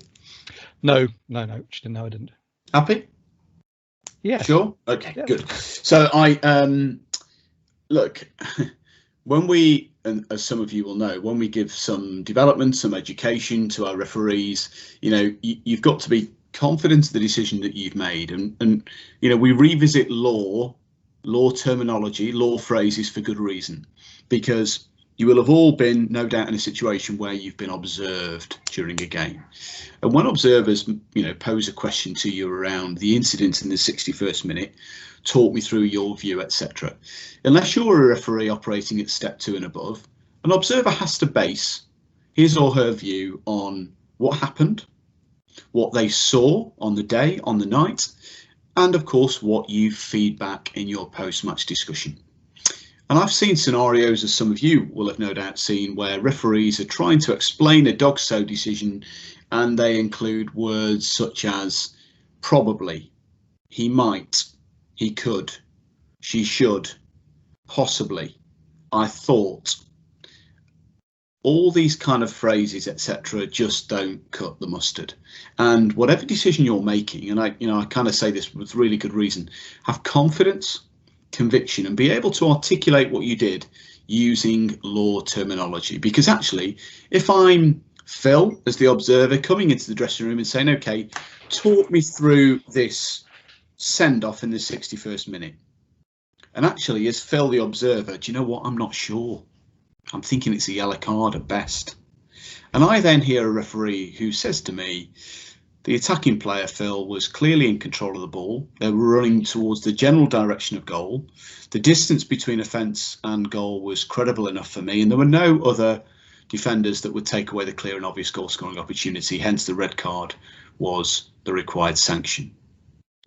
No, I didn't. Happy? Yeah. Sure. Okay, yeah. Good. So I look, when we, and as some of you will know, when we give some development, some education to our referees, you know, you've got to be confident of the decision that you've made, and you know, we revisit law terminology, law phrases for good reason, because you will have all been, no doubt, in a situation where you've been observed during a game. And when observers, you know, pose a question to you around the incident in the 61st minute, talk me through your view, etc. Unless you're a referee operating at step 2 and above, an observer has to base his or her view on what happened, what they saw on the day, on the night, and of course, what you feedback in your post-match discussion. And I've seen scenarios, as some of you will have no doubt seen, where referees are trying to explain a DOGSO decision and they include words such as probably, he might, he could, she should, possibly, I thought. All these kind of phrases, etc., just don't cut the mustard. And whatever decision you're making, and I kind of say this with really good reason, have confidence, conviction, and be able to articulate what you did using law terminology. Because actually, if I'm Phil as the observer coming into the dressing room and saying, okay, talk me through this send off in the 61st minute, and actually as Phil the observer, do you know what, I'm not sure, I'm thinking it's a yellow card at best. And I then hear a referee who says to me, the attacking player, Phil, was clearly in control of the ball. They were running towards the general direction of goal. The distance between offence and goal was credible enough for me, and there were no other defenders that would take away the clear and obvious goal scoring opportunity. Hence, the red card was the required sanction.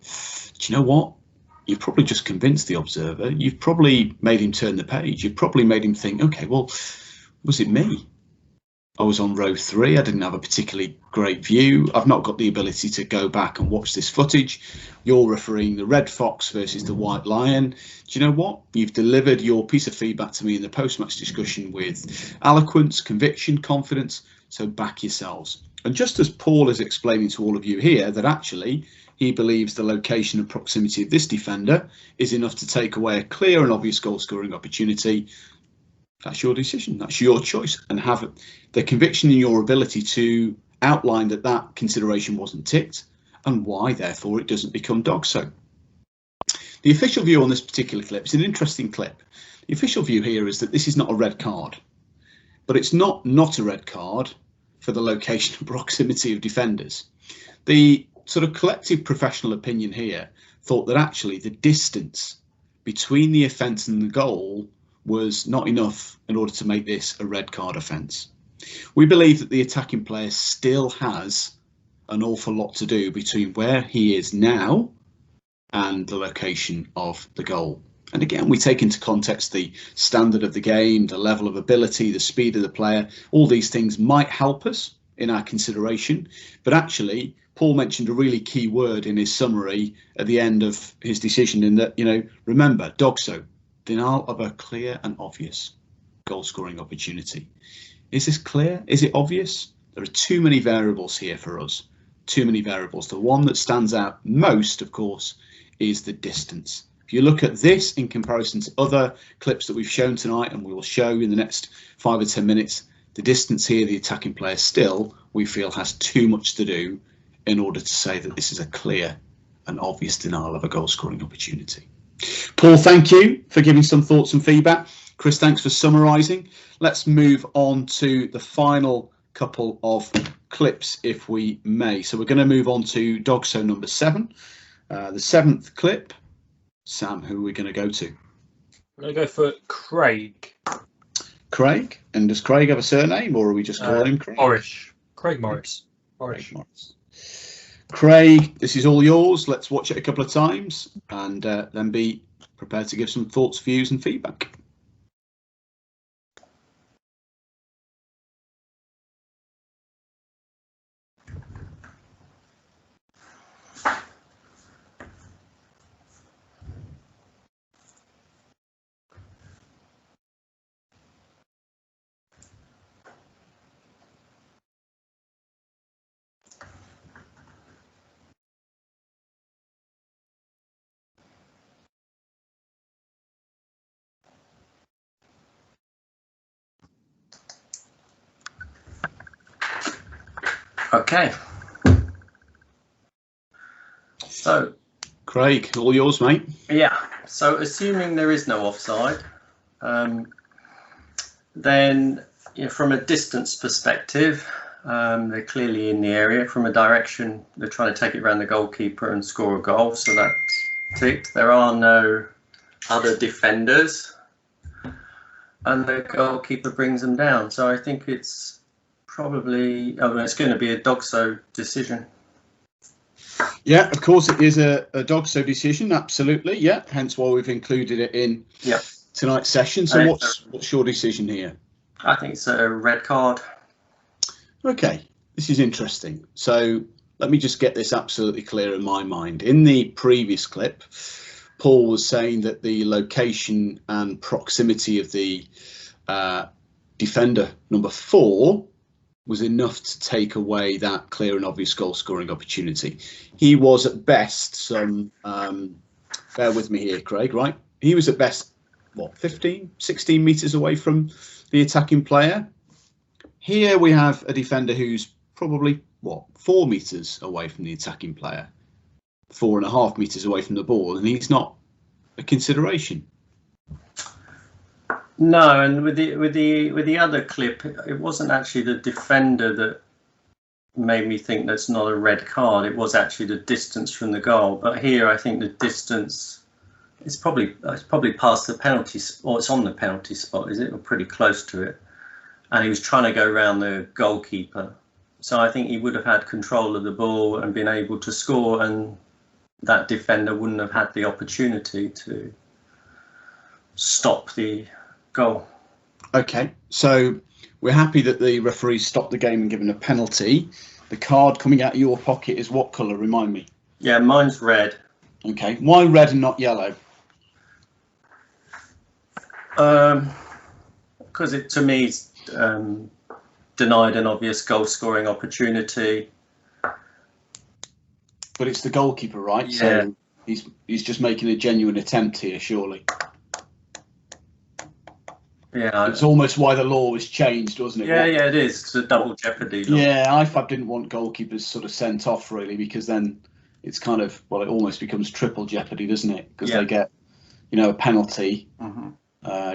Do you know what? You've probably just convinced the observer. You've probably made him turn the page. You've probably made him think, OK, well, was it me? I was on row 3. I didn't have a particularly great view. I've not got the ability to go back and watch this footage. You're refereeing the red fox versus the white lion. Do you know what? You've delivered your piece of feedback to me in the post-match discussion with eloquence, conviction, confidence. So back yourselves. And just as Paul is explaining to all of you here that actually he believes the location and proximity of this defender is enough to take away a clear and obvious goal scoring opportunity, that's your decision. That's your choice, and have the conviction in your ability to outline that that consideration wasn't ticked and why, therefore, it doesn't become DOGSO. The official view on this particular clip is an interesting clip. The official view here is that this is not a red card, but it's not a red card for the location and proximity of defenders. The sort of collective professional opinion here thought that actually the distance between the offence and the goal was not enough in order to make this a red card offence. We believe that the attacking player still has an awful lot to do between where he is now and the location of the goal. And again, we take into context the standard of the game, the level of ability, the speed of the player. All these things might help us in our consideration, but actually Paul mentioned a really key word in his summary at the end of his decision, in that, you know, remember, DOGSO, denial of a clear and obvious goal scoring opportunity. Is this clear? Is it obvious? There are too many variables here for us. Too many variables. The one that stands out most, of course, is the distance. If you look at this in comparison to other clips that we've shown tonight, and we will show in the next 5 or 10 minutes, the distance here, the attacking player still, we feel, has too much to do in order to say that this is a clear and obvious denial of a goal scoring opportunity. Paul, thank you for giving some thoughts and feedback. Chris, thanks for summarising. Let's move on to the final couple of clips, if we may. So we're going to move on to DOGSO number 7. The 7th clip. Sam, who are we going to go to? I'm going to go for Craig. Craig? And does Craig have a surname, or are we just calling him Craig? Morris. Craig Morris. Craig Morris. Craig, this is all yours. Let's watch it a couple of times and then be prepared to give some thoughts, views and feedback. Okay. So, Craig, all yours, mate. Yeah. So, assuming there is no offside, then, you know, from a distance perspective, they're clearly in the area. From a direction, they're trying to take it around the goalkeeper and score a goal. So that's ticked. There are no other defenders, and the goalkeeper brings them down. So I think it's probably, it's going to be a DOGSO decision. Yeah, of course it is a DOGSO decision, absolutely. Yeah, hence why we've included it in tonight's session. So what's your decision here? I think it's a red card. Okay, this is interesting. So let me just get this absolutely clear in my mind. In the previous clip, Paul was saying that the location and proximity of the defender number 4 was enough to take away that clear and obvious goal scoring opportunity. He was at best some, bear with me here, Craig, right? He was at best, what, 15, 16 metres away from the attacking player. Here we have a defender who's probably, what, 4 metres away from the attacking player, 4.5 metres away from the ball, and he's not a consideration. No, and with the other clip, it wasn't actually the defender that made me think that's not a red card. It was actually the distance from the goal. But here, I think the distance it's probably past the penalty, or it's on the penalty spot, is it? Or pretty close to it. And he was trying to go around the goalkeeper. So I think he would have had control of the ball and been able to score, and that defender wouldn't have had the opportunity to stop the goal. Okay, so we're happy that the referee stopped the game and given a penalty. The card coming out of your pocket is what colour? Remind me. Yeah, mine's red. Okay, why red and not yellow? Because it, to me, it's, denied an obvious goal scoring opportunity. But it's the goalkeeper, right? Yeah. So he's just making a genuine attempt here, surely. Yeah, it's almost why the law was changed, wasn't it? Yeah, yeah, it is. It's a double jeopardy law. Yeah, IFAB didn't want goalkeepers sort of sent off really, because then it's kind of, well, it almost becomes triple jeopardy, doesn't it? Because they get, you know, a penalty,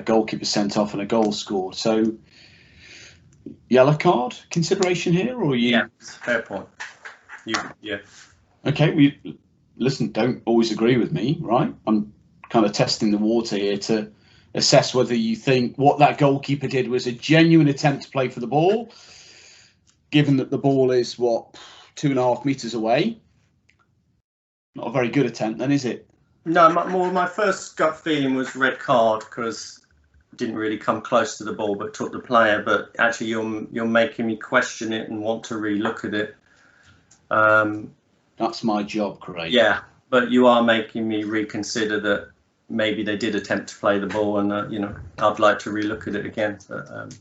goalkeeper sent off, and a goal scored. So, yellow card consideration here, or you? Yeah, fair point. Yeah. Okay, listen. Don't always agree with me, right? I'm kind of testing the water here to assess whether you think what that goalkeeper did was a genuine attempt to play for the ball, given that the ball is, what, 2.5 meters away. Not a very good attempt then, is it? No, my first gut feeling was red card, because it didn't really come close to the ball but took the player. But actually you're making me question it and want to re-look at it. That's my job, Craig. Yeah, but you are making me reconsider that maybe they did attempt to play the ball, and you know, I'd like to relook at it again. But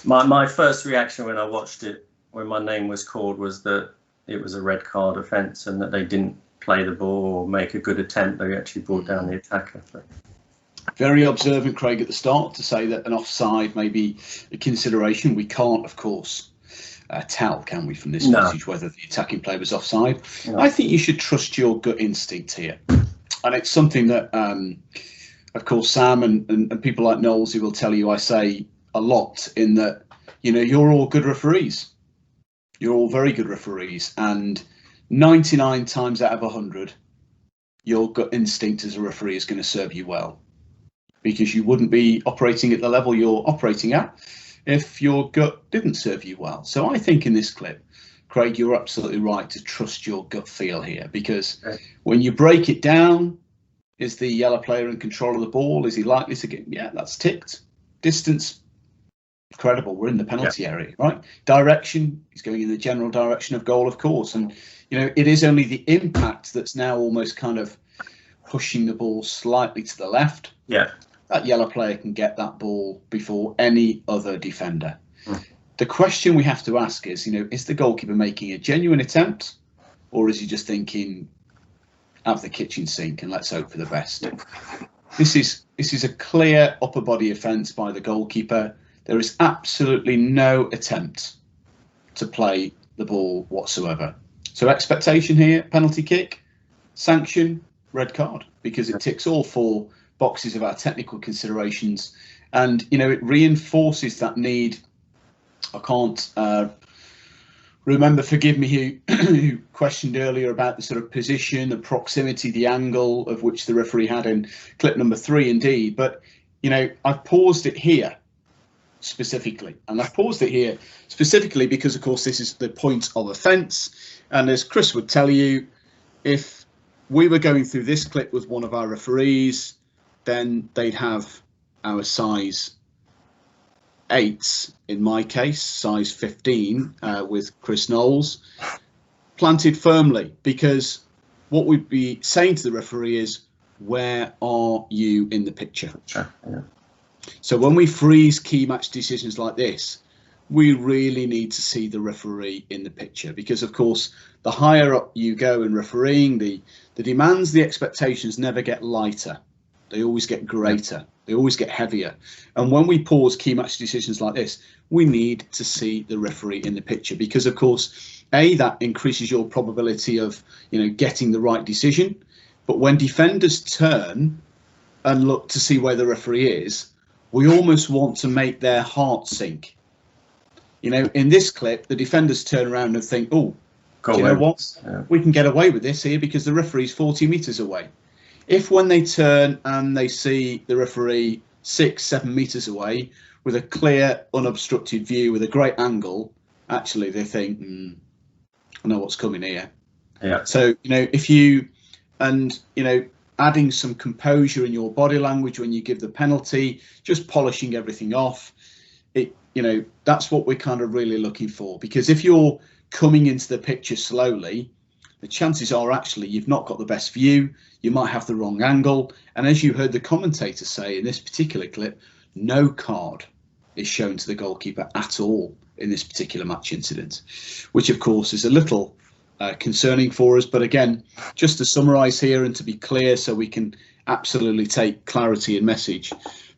my first reaction when I watched it, when my name was called, was that it was a red card offence and that they didn't play the ball or make a good attempt. They actually brought down the attacker. But very observant, Craig, at the start to say that an offside may be a consideration. We can't, of course, tell, can we, from this message whether the attacking player was offside. No. I think you should trust your gut instinct here. And it's something that, of course, Sam and people like Knowlesy will tell you I say a lot, in that, you know, you're all good referees. You're all very good referees. And 99 times out of 100, your gut instinct as a referee is going to serve you well, because you wouldn't be operating at the level you're operating at if your gut didn't serve you well. So I think in this clip, Craig, you're absolutely right to trust your gut feel here, because when you break it down, is the yellow player in control of the ball? Is he likely to get? Yeah, that's ticked. Distance, credible. We're in the penalty area, right? Direction, he's going in the general direction of goal, of course. And, you know, it is only the impact that's now almost kind of pushing the ball slightly to the left. Yeah. That yellow player can get that ball before any other defender. The question we have to ask is, you know, is the goalkeeper making a genuine attempt, or is he just thinking, out of the kitchen sink and let's hope for the best? This is a clear upper body offence by the goalkeeper. There is absolutely no attempt to play the ball whatsoever. So expectation here, penalty kick, sanction, red card, because it ticks all 4 boxes of our technical considerations. And, you know, it reinforces that need. I can't remember, forgive me, who questioned earlier about the sort of position, the proximity, the angle of which the referee had in clip number 3, indeed. But, you know, I've paused it here specifically. And I've paused it here specifically because, of course, this is the point of offence. And as Chris would tell you, if we were going through this clip with one of our referees, then they'd have our size 8s, in my case, size 15 with Chris Knowles, planted firmly, because what we'd be saying to the referee is, where are you in the picture? Sure. Yeah. So when we freeze key match decisions like this, we really need to see the referee in the picture, because, of course, the higher up you go in refereeing, the demands, the expectations never get lighter. They always get greater. They always get heavier. And when we pause key match decisions like this, we need to see the referee in the picture, because, of course, A, that increases your probability of, you know, getting the right decision. But when defenders turn and look to see where the referee is, we almost want to make their heart sink. You know, in this clip, the defenders turn around and think, oh, do you know what? We can get away with this here because the referee's 40 metres away. If when they turn and they see the referee 6-7 metres away with a clear, unobstructed view with a great angle, actually they think, I know what's coming here. Yeah. So, you know, if you, and, you know, adding some composure in your body language when you give the penalty, just polishing everything off, it, you know, that's what we're kind of really looking for. Because if you're coming into the picture slowly, the chances are actually you've not got the best view, you might have the wrong angle, and as you heard the commentator say in this particular clip, no card is shown to the goalkeeper at all in this particular match incident, which of course is a little concerning for us. But again, just to summarise here and to be clear so we can absolutely take clarity and message,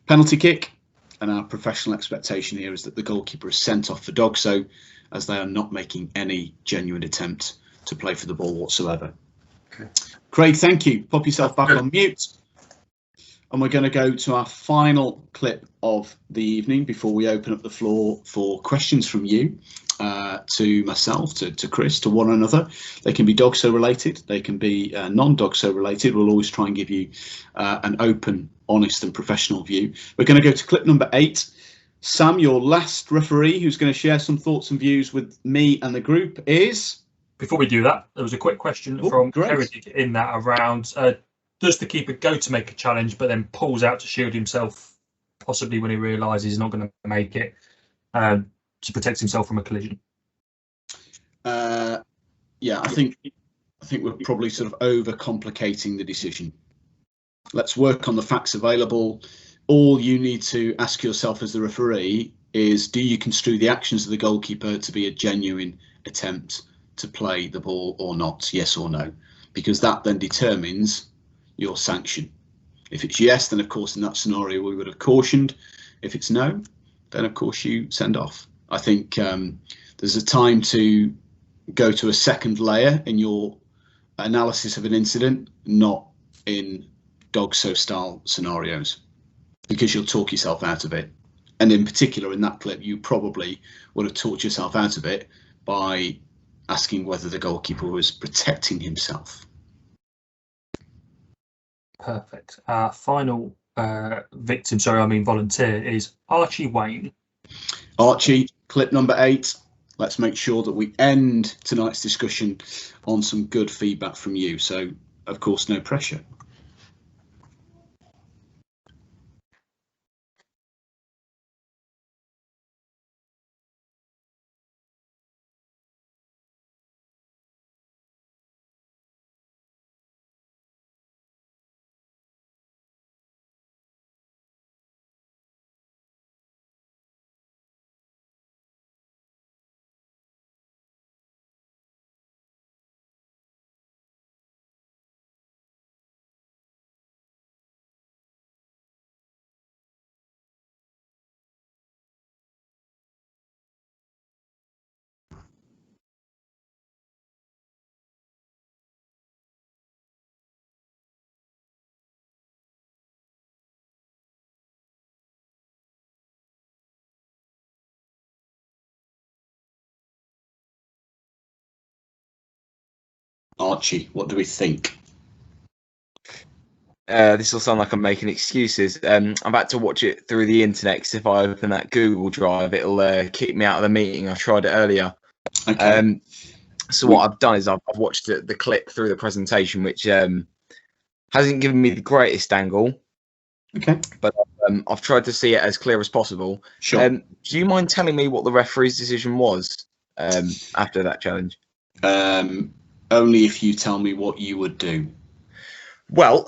penalty kick, and our professional expectation here is that the goalkeeper is sent off for DOGSO, as they are not making any genuine attempt to play for the ball whatsoever. Okay. Craig, thank you. Pop yourself back on mute. And we're going to go to our final clip of the evening before we open up the floor for questions from you, to myself, to Chris, to one another. They can be DOGSO related, they can be non-DOGSO related. We'll always try and give you an open, honest and professional view. We're going to go to clip number 8. Sam, your last referee who's going to share some thoughts and views with me and the group is... Before we do that, there was a quick question from Eric in that around, does the keeper go to make a challenge but then pulls out to shield himself, possibly when he realises he's not going to make it, to protect himself from a collision? Yeah, I think we're probably sort of overcomplicating the decision. Let's work on the facts available. All you need to ask yourself as the referee is, do you construe the actions of the goalkeeper to be a genuine attempt to play the ball or not? Yes or no? Because that then determines your sanction. If it's yes, then of course in that scenario we would have cautioned. If it's no, then of course you send off. I think there's a time to go to a second layer in your analysis of an incident, not in DOGSO style scenarios, because you'll talk yourself out of it. And in particular in that clip, you probably would have talked yourself out of it by asking whether the goalkeeper was protecting himself. Perfect. Our final volunteer is Archie Wayne. Archie, clip number 8. Let's make sure that we end tonight's discussion on some good feedback from you. So, of course, no pressure. Archie, what do we think? This will sound like I'm making excuses. I'm about to watch it through the internet, because if I open that Google Drive, it'll kick me out of the meeting. I tried it earlier. Okay. So what I've done is I've watched the clip through the presentation, which hasn't given me the greatest angle. Okay. But I've tried to see it as clear as possible. Sure. Do you mind telling me what the referee's decision was after that challenge? Only if you tell me what you would do. Well,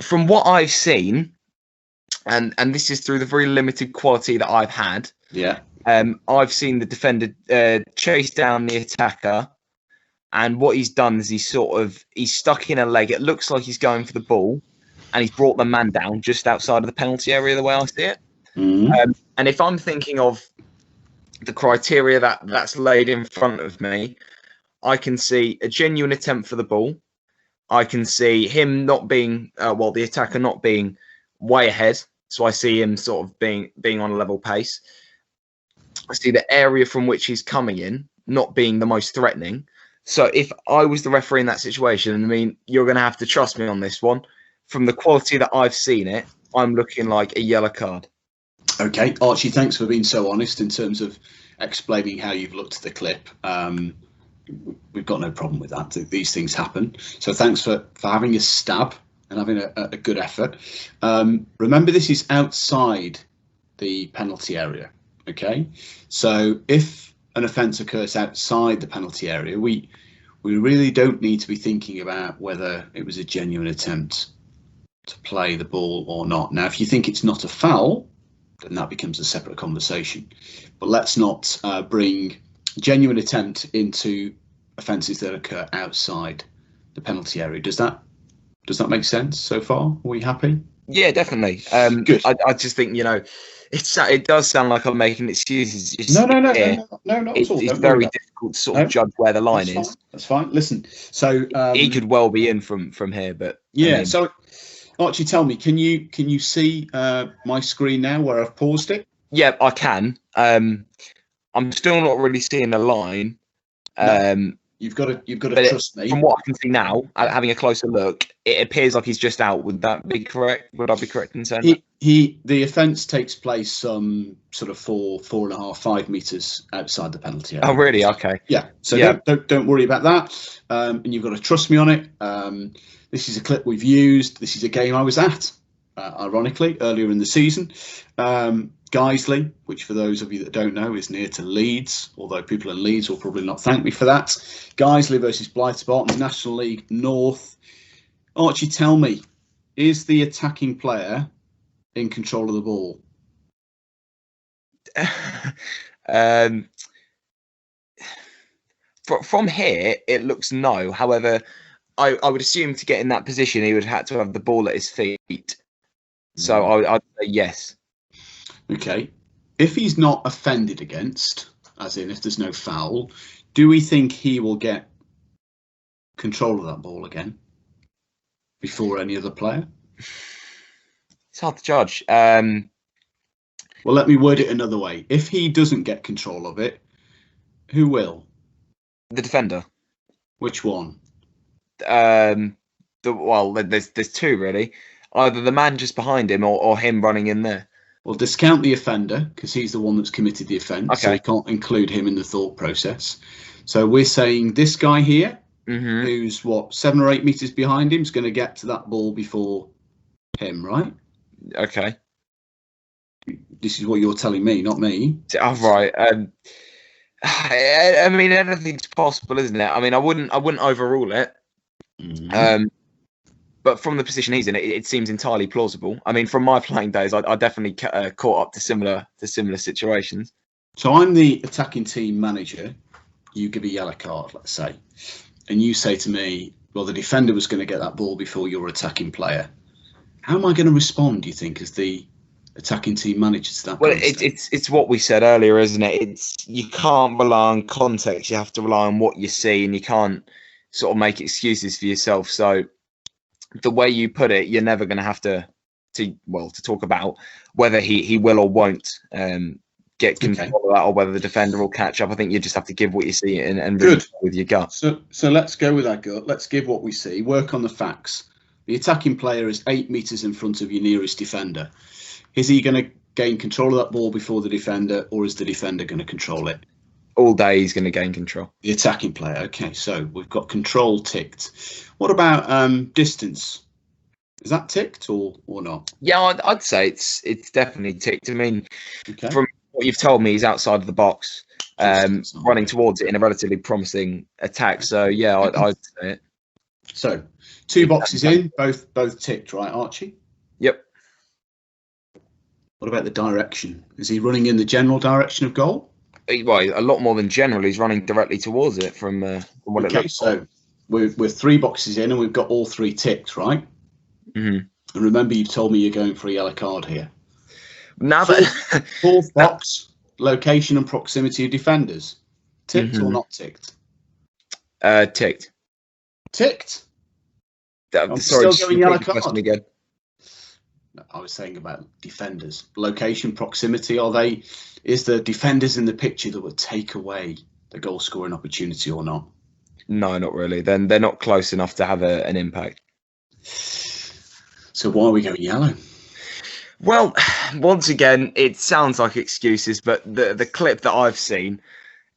from what I've seen, and this is through the very limited quality that I've had. Yeah. I've seen the defender chase down the attacker, and what he's done is he's stuck in a leg. It looks like he's going for the ball, and he's brought the man down just outside of the penalty area, the way I see it. And if I'm thinking of the criteria that's laid in front of me, I can see a genuine attempt for the ball. I can see him not being, the attacker not being way ahead, so I see him sort of being on a level pace. I see the area from which he's coming in not being the most threatening. So if I was the referee in that situation, I mean, you're going to have to trust me on this one. From the quality that I've seen it, I'm looking like a yellow card. Okay, Archie, thanks for being so honest in terms of explaining how you've looked at the clip. We've got no problem with that. These things happen. So thanks for having a stab and having a good effort. Remember, this is outside the penalty area. Okay, so if an offence occurs outside the penalty area, we really don't need to be thinking about whether it was a genuine attempt to play the ball or not. Now, if you think it's not a foul, then that becomes a separate conversation. But let's not bring genuine attempt into offences that occur outside the penalty area. Does that make sense so far? Are we happy? Yeah, definitely. Good. I just think, it does sound like I'm making excuses. No, not at all. It's very difficult to sort of judge where the line is. That's fine. Listen, so he could well be in from here, but yeah. So Archie, tell me, can you see my screen now where I've paused it? Yeah, I can. I'm still not really seeing a line. No. You've got to trust me. From what I can see now, having a closer look, it appears like he's just out. Would that be correct? Would I be correct in saying that? The offence takes place some sort of 4.5, 5 meters outside the penalty area. Oh, really? Okay. Yeah. So yeah. Don't worry about that. And you've got to trust me on it. This is a clip we've used. This is a game I was at, ironically, earlier in the season. Guiseley, which for those of you that don't know is near to Leeds, although people in Leeds will probably not thank me for that. Guiseley versus Blythe Spartans, National League North. Archie, tell me, is the attacking player in control of the ball? From here, it looks no. However, I would assume to get in that position, he would have to have the ball at his feet. So I'd say yes. Okay. If he's not offended against, as in if there's no foul, do we think he will get control of that ball again before any other player? It's hard to judge. Well, let me word it another way. If he doesn't get control of it, who will? The defender. Which one? There's two really. Either the man just behind him or him running in there. Well, discount the offender because he's the one that's committed the offence. Okay. So you can't include him in the thought process. So we're saying this guy here, who's 7 or 8 meters behind him, is going to get to that ball before him, right? Okay. This is what you're telling me, not me. Oh, right. I mean, anything's possible, isn't it? I mean, I wouldn't overrule it. But from the position he's in, it seems entirely plausible. I mean, from my playing days, I definitely caught up to similar situations. So I'm the attacking team manager. You give a yellow card, let's say, and you say to me, "Well, the defender was going to get that ball before your attacking player." How am I going to respond? Do you think, as the attacking team manager to that? Well, it's what we said earlier, isn't it? You can't rely on context. You have to rely on what you see, and you can't sort of make excuses for yourself. So the way you put it, you're never going to have to talk about whether he will or won't get control of that, or whether the defender will catch up. I think you just have to give what you see and really with your gut. So let's go with our gut. Let's give what we see. Work on the facts. The attacking player is 8 meters in front of your nearest defender. Is he going to gain control of that ball before the defender, or is the defender going to control it? All day he's going to gain control. The attacking player. Okay, so we've got control ticked. What about distance? Is that ticked or not? Yeah, I'd say it's definitely ticked. I mean, from what you've told me, he's outside of the box, running towards it in a relatively promising attack. So yeah, I'd say it. So 2 boxes in, both ticked, right, Archie? Yep. What about the direction? Is he running in the general direction of goal? Well, a lot more than general. He's running directly towards it from what it looks like. So we're 3 boxes in and we've got all 3 ticked, right? And remember, you told me you're going for a yellow card here. Now Fourth box, location and proximity of defenders. Ticked or not ticked? Ticked. Ticked? Sorry, still going yellow card. Again. I was saying about defenders, location, proximity. Is the defenders in the picture that would take away the goal scoring opportunity or not? No, not really. Then they're not close enough to have an impact. So why are we going yellow? Well, once again, it sounds like excuses, but the clip that I've seen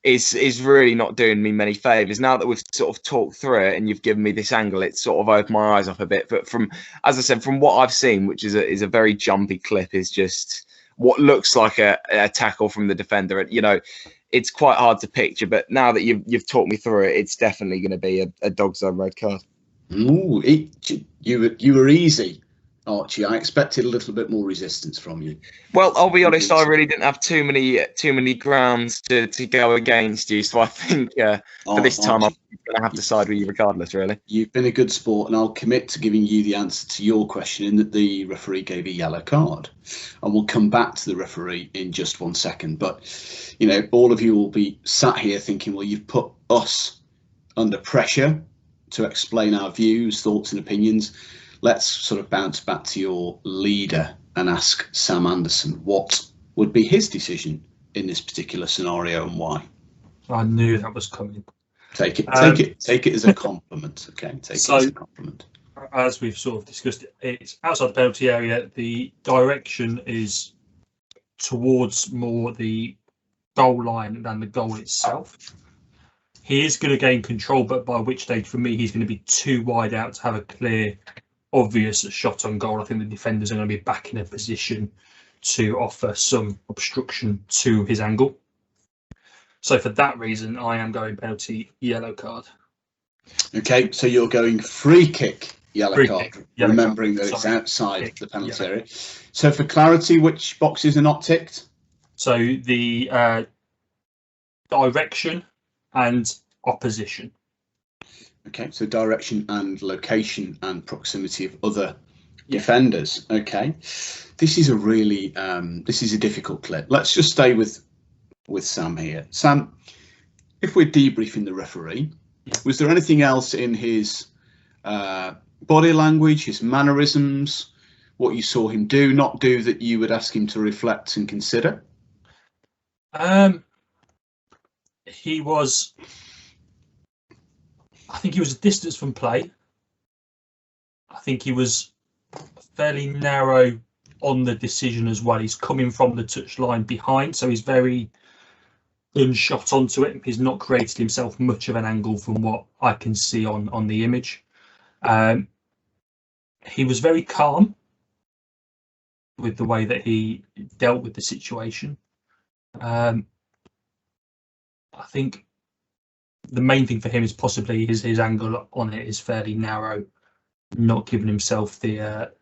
is really not doing me many favours. Now that we've sort of talked through it and you've given me this angle, it's sort of opened my eyes up a bit. But as I said, from what I've seen, which is a very jumpy clip, is just what looks like a tackle from the defender. You know, it's quite hard to picture. But now that you've talked me through it, it's definitely going to be a DOGSO red card. Ooh, you were easy, Archie. I expected a little bit more resistance from you. Well, I'll be honest, I really didn't have too many grounds to go against you, so I think for this time I'm going to have to side with you regardless, really. You've been a good sport, and I'll commit to giving you the answer to your question in that the referee gave a yellow card. And we'll come back to the referee in just 1 second. But, you know, all of you will be sat here thinking, well, you've put us under pressure to explain our views, thoughts and opinions. Let's sort of bounce back to your leader and ask Sam Anderson what would be his decision in this particular scenario and why. I knew that was coming. Take it as a compliment, okay? Take it as a compliment. As we've sort of discussed, it's outside the penalty area. The direction is towards more the goal line than the goal itself. He is going to gain control, but by which stage, for me, he's going to be too wide out to have a clear, obvious shot on goal. I think the defenders are going to be back in a position to offer some obstruction to his angle. So for that reason, I am going penalty, yellow card. Okay, so you're going free kick, yellow card, yellow remembering card. That it's outside the penalty area. So for clarity, which boxes are not ticked? So the direction and opposition. Okay, so direction and location and proximity of other defenders. Okay, this is a really this is a difficult clip. Let's just stay with Sam here. Sam, if we're debriefing the referee, was there anything else in his body language, his mannerisms, what you saw him do, not do, that you would ask him to reflect and consider? I think he was a distance from play. I think he was fairly narrow on the decision as well. He's coming from the touchline behind, so he's very unshot onto it. He's not created himself much of an angle from what I can see on the image. He was very calm with the way that he dealt with the situation. I think the main thing for him is possibly his angle on it is fairly narrow, not giving himself the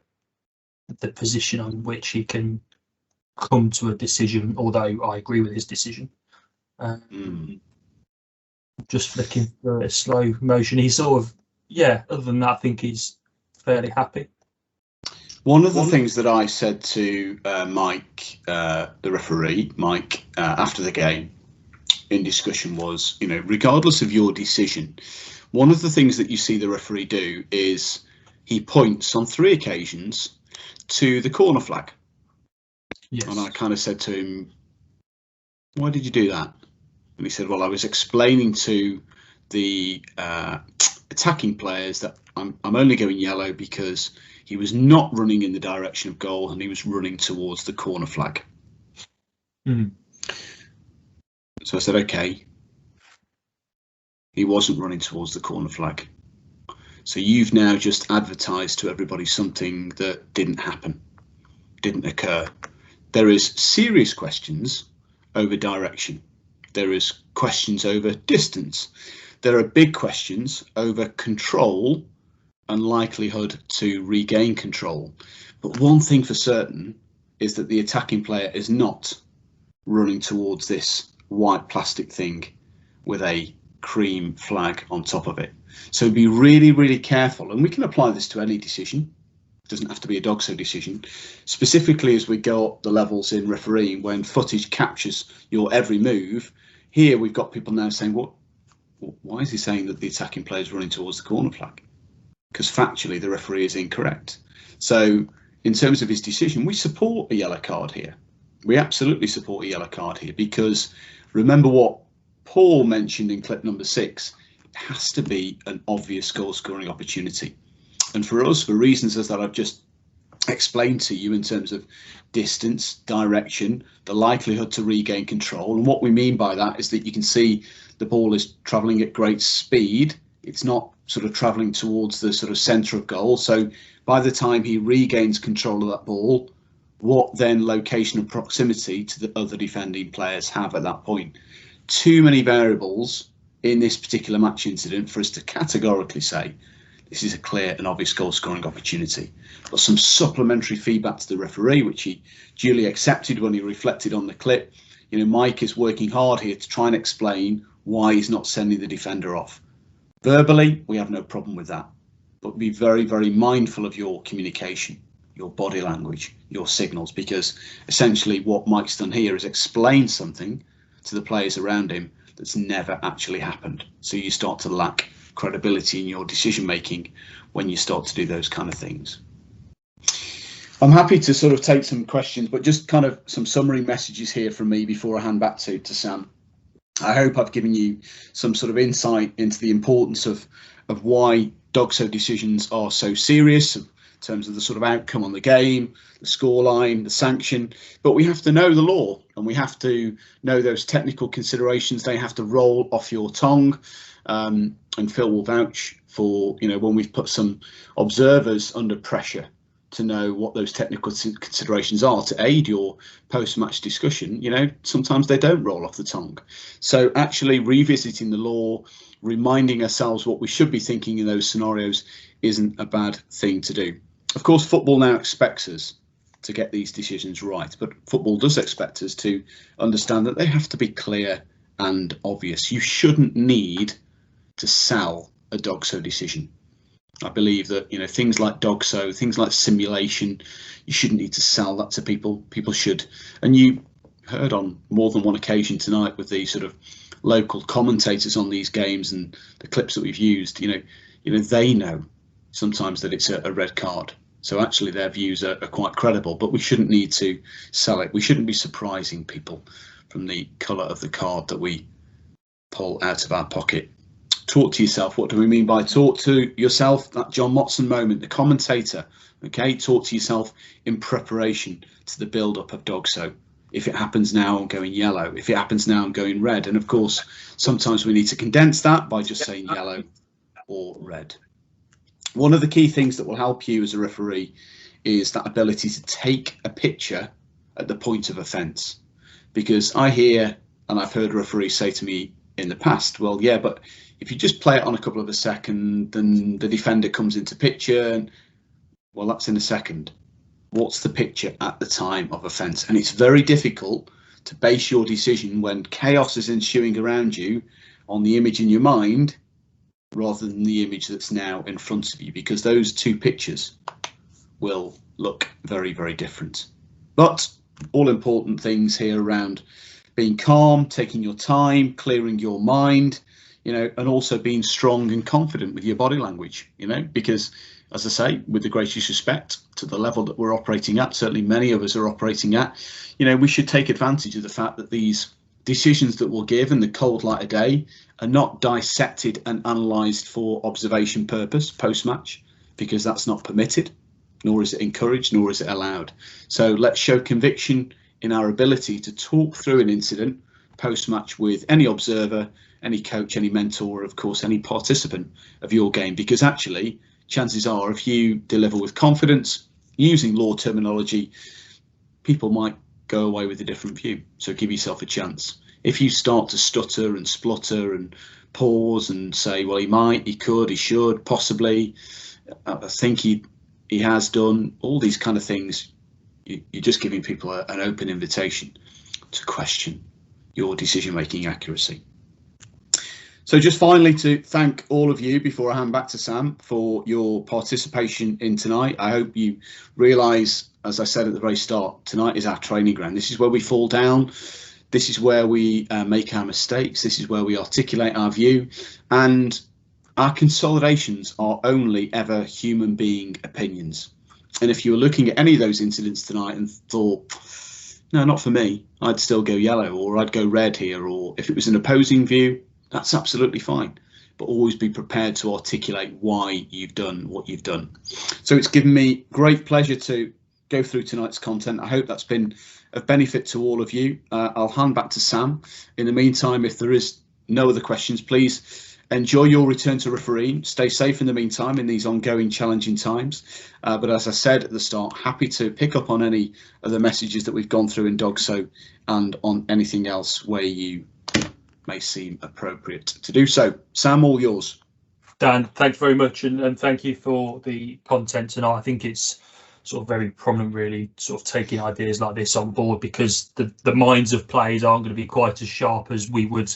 position on which he can come to a decision, although I agree with his decision. Just flicking through a slow motion. He's sort of, other than that, I think he's fairly happy. One of the things that I said to Mike, the referee, Mike, after the game in discussion was, you know, regardless of your decision, one of the things that you see the referee do is he points on 3 occasions to the corner flag. Yes. And I kind of said to him, why did you do that? And he said, well, I was explaining to the attacking players that I'm only going yellow because he was not running in the direction of goal and he was running towards the corner flag. So I said, okay, he wasn't running towards the corner flag. So you've now just advertised to everybody something that didn't happen, didn't occur. There is serious questions over direction. There is questions over distance. There are big questions over control and likelihood to regain control. But one thing for certain is that the attacking player is not running towards this white plastic thing with a cream flag on top of it. So be really, really careful. And we can apply this to any decision. It doesn't have to be a DOGSO decision. Specifically as we go up the levels in refereeing, when footage captures your every move, here we've got people now saying, well, why is he saying that the attacking player is running towards the corner flag? Because factually the referee is incorrect. So, you in terms of his decision, we support a yellow card here. We absolutely support a yellow card here, because remember what Paul mentioned in clip number 6, it has to be an obvious goal scoring opportunity. And for us, for reasons as that I've just explained to you in terms of distance, direction, the likelihood to regain control. And what we mean by that is that you can see the ball is travelling at great speed. It's not sort of travelling towards the sort of centre of goal. So by the time he regains control of that ball, what then location and proximity to the other defending players have at that point? Too many variables in this particular match incident for us to categorically say this is a clear and obvious goal scoring opportunity. But some supplementary feedback to the referee, which he duly accepted when he reflected on the clip. You know, Mike is working hard here to try and explain why he's not sending the defender off. Verbally, we have no problem with that, but be very, very mindful of your communication, your body language, your signals, because essentially what Mike's done here is explain something to the players around him that's never actually happened. So you start to lack credibility in your decision making when you start to do those kind of things. I'm happy to sort of take some questions, but just kind of some summary messages here from me before I hand back to Sam. I hope I've given you some sort of insight into the importance of why DOGSO decisions are so serious in terms of the sort of outcome on the game, the scoreline, the sanction. But we have to know the law, and we have to know those technical considerations. They have to roll off your tongue. And Phil will vouch for, you know, when we've put some observers under pressure to know what those technical considerations are to aid your post-match discussion, you know, sometimes they don't roll off the tongue. So actually revisiting the law, reminding ourselves what we should be thinking in those scenarios isn't a bad thing to do. Of course, football now expects us to get these decisions right, but football does expect us to understand that they have to be clear and obvious. You shouldn't need to sell a DOGSO decision. I believe that, you know, things like DOGSO, things like simulation, you shouldn't need to sell that to people. People should. And you heard on more than one occasion tonight with the sort of local commentators on these games and the clips that we've used, you know, they know sometimes that it's a red card. So actually their views are quite credible, but we shouldn't need to sell it. We shouldn't be surprising people from the colour of the card that we pull out of our pocket. Talk to yourself. What do we mean by talk to yourself? That John Motson moment, the commentator. Okay, talk to yourself in preparation to the build-up of DOGSO. If it happens now, I'm going yellow. If it happens now, I'm going red. And of course, sometimes we need to condense that by just saying yellow or red. One of the key things that will help you as a referee is that ability to take a picture at the point of offence. Because I hear, and I've heard referees say to me in the past, well, yeah, but if you just play it on a couple of a second, then the defender comes into picture, and well, that's in a second. What's the picture at the time of offence? And it's very difficult to base your decision when chaos is ensuing around you on the image in your mind rather than the image that's now in front of you, because those two pictures will look very, very different. But all important things here around being calm, taking your time, clearing your mind, you know, and also being strong and confident with your body language, you know, because as I say, with the greatest respect to the level that we're operating at, certainly many of us are operating at, you know, we should take advantage of the fact that these decisions that we'll give in the cold light of day are not dissected and analysed for observation purpose post-match, because that's not permitted, nor is it encouraged, nor is it allowed. So let's show conviction in our ability to talk through an incident post-match with any observer, any coach, any mentor, of course, any participant of your game, because actually chances are if you deliver with confidence using law terminology, people might go away with a different view. So give yourself a chance. If you start to stutter and splutter and pause and say, well, he might, he could, he should, possibly, I think he has done, all these kind of things, you're just giving people an open invitation to question your decision-making accuracy. So just finally to thank all of you before I hand back to Sam for your participation in tonight. I hope you realise, as I said at the very start, tonight is our training ground. This is where we fall down. This is where we make our mistakes. This is where we articulate our view. And our consolidations are only ever human being opinions. And if you were looking at any of those incidents tonight and thought, no, not for me, I'd still go yellow, or I'd go red here, or if it was an opposing view, that's absolutely fine. But always be prepared to articulate why you've done what you've done. So it's given me great pleasure to go through tonight's content. I hope that's been of benefit to all of you. I'll hand back to Sam. In the meantime, if there is no other questions, please enjoy your return to refereeing. Stay safe in the meantime in these ongoing challenging times. But as I said at the start, happy to pick up on any of the messages that we've gone through in DOGSO and on anything else where you may seem appropriate to do so. Sam, all yours. Dan, thanks very much, and thank you for the content tonight. I think it's sort of very prominent, really, sort of taking ideas like this on board, because the minds of players aren't going to be quite as sharp as we would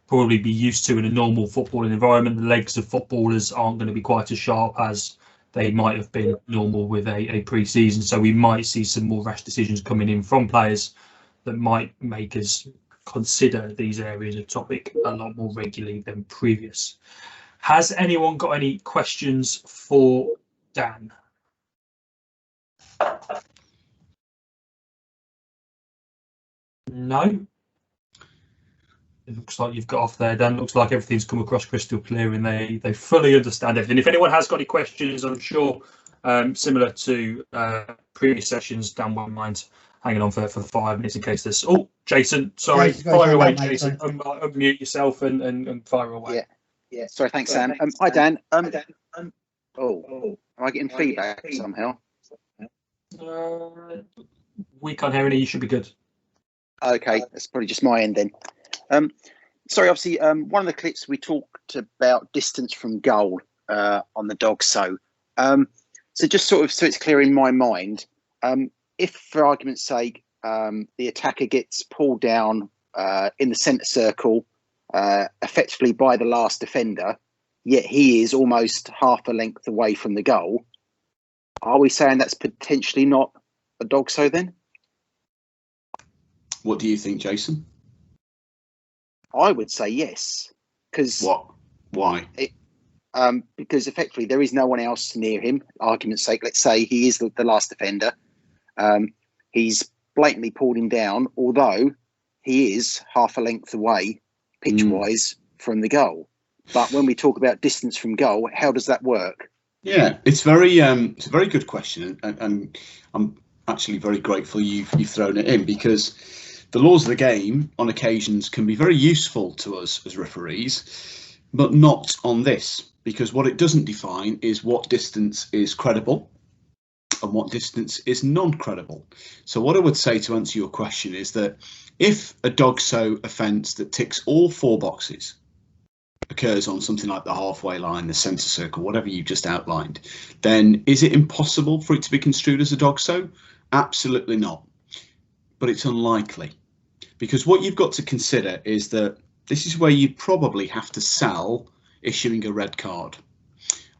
probably be used to in a normal footballing environment. The legs of footballers aren't going to be quite as sharp as they might have been normal with a pre-season. So we might see some more rash decisions coming in from players that might make us consider these areas of topic a lot more regularly than previous. Has anyone got any questions for Dan? No? It looks like you've got off there, Dan. Looks like everything's come across crystal clear and they fully understand everything. If anyone has got any questions, I'm sure similar to previous sessions, Dan won't mind hanging on for 5 minutes in case there's... Oh, Jason, sorry. Fire away, Jason. Unmute yourself and fire away. Yeah. Sorry, thanks, Sam. Hi, Dan. Am I getting feedback somehow? We can't hear any. You should be good. Okay, that's probably just my end then. Sorry, obviously, one of the clips we talked about distance from goal on the DOGSO. So just sort of so it's clear in my mind, if, for argument's sake, the attacker gets pulled down in the centre circle, effectively by the last defender, yet he is almost half a length away from the goal, are we saying that's potentially not a DOGSO then? What do you think, Jason? I would say yes. Because why? Because effectively there is no one else near him. Argument's sake, let's say he is the last defender. He's blatantly pulled him down, although he is half a length away, pitch-wise, from the goal. But when we talk about distance from goal, how does that work? Yeah, it's a very good question, and I'm actually very grateful you've thrown it in, because the laws of the game on occasions can be very useful to us as referees, but not on this, because what it doesn't define is what distance is credible and what distance is non-credible. So what I would say to answer your question is that if a DOGSO offence that ticks all 4 boxes occurs on something like the halfway line, the centre circle, whatever you just outlined, then is it impossible for it to be construed as a DOGSO? Absolutely not. But it's unlikely, because what you've got to consider is that this is where you probably have to sell issuing a red card.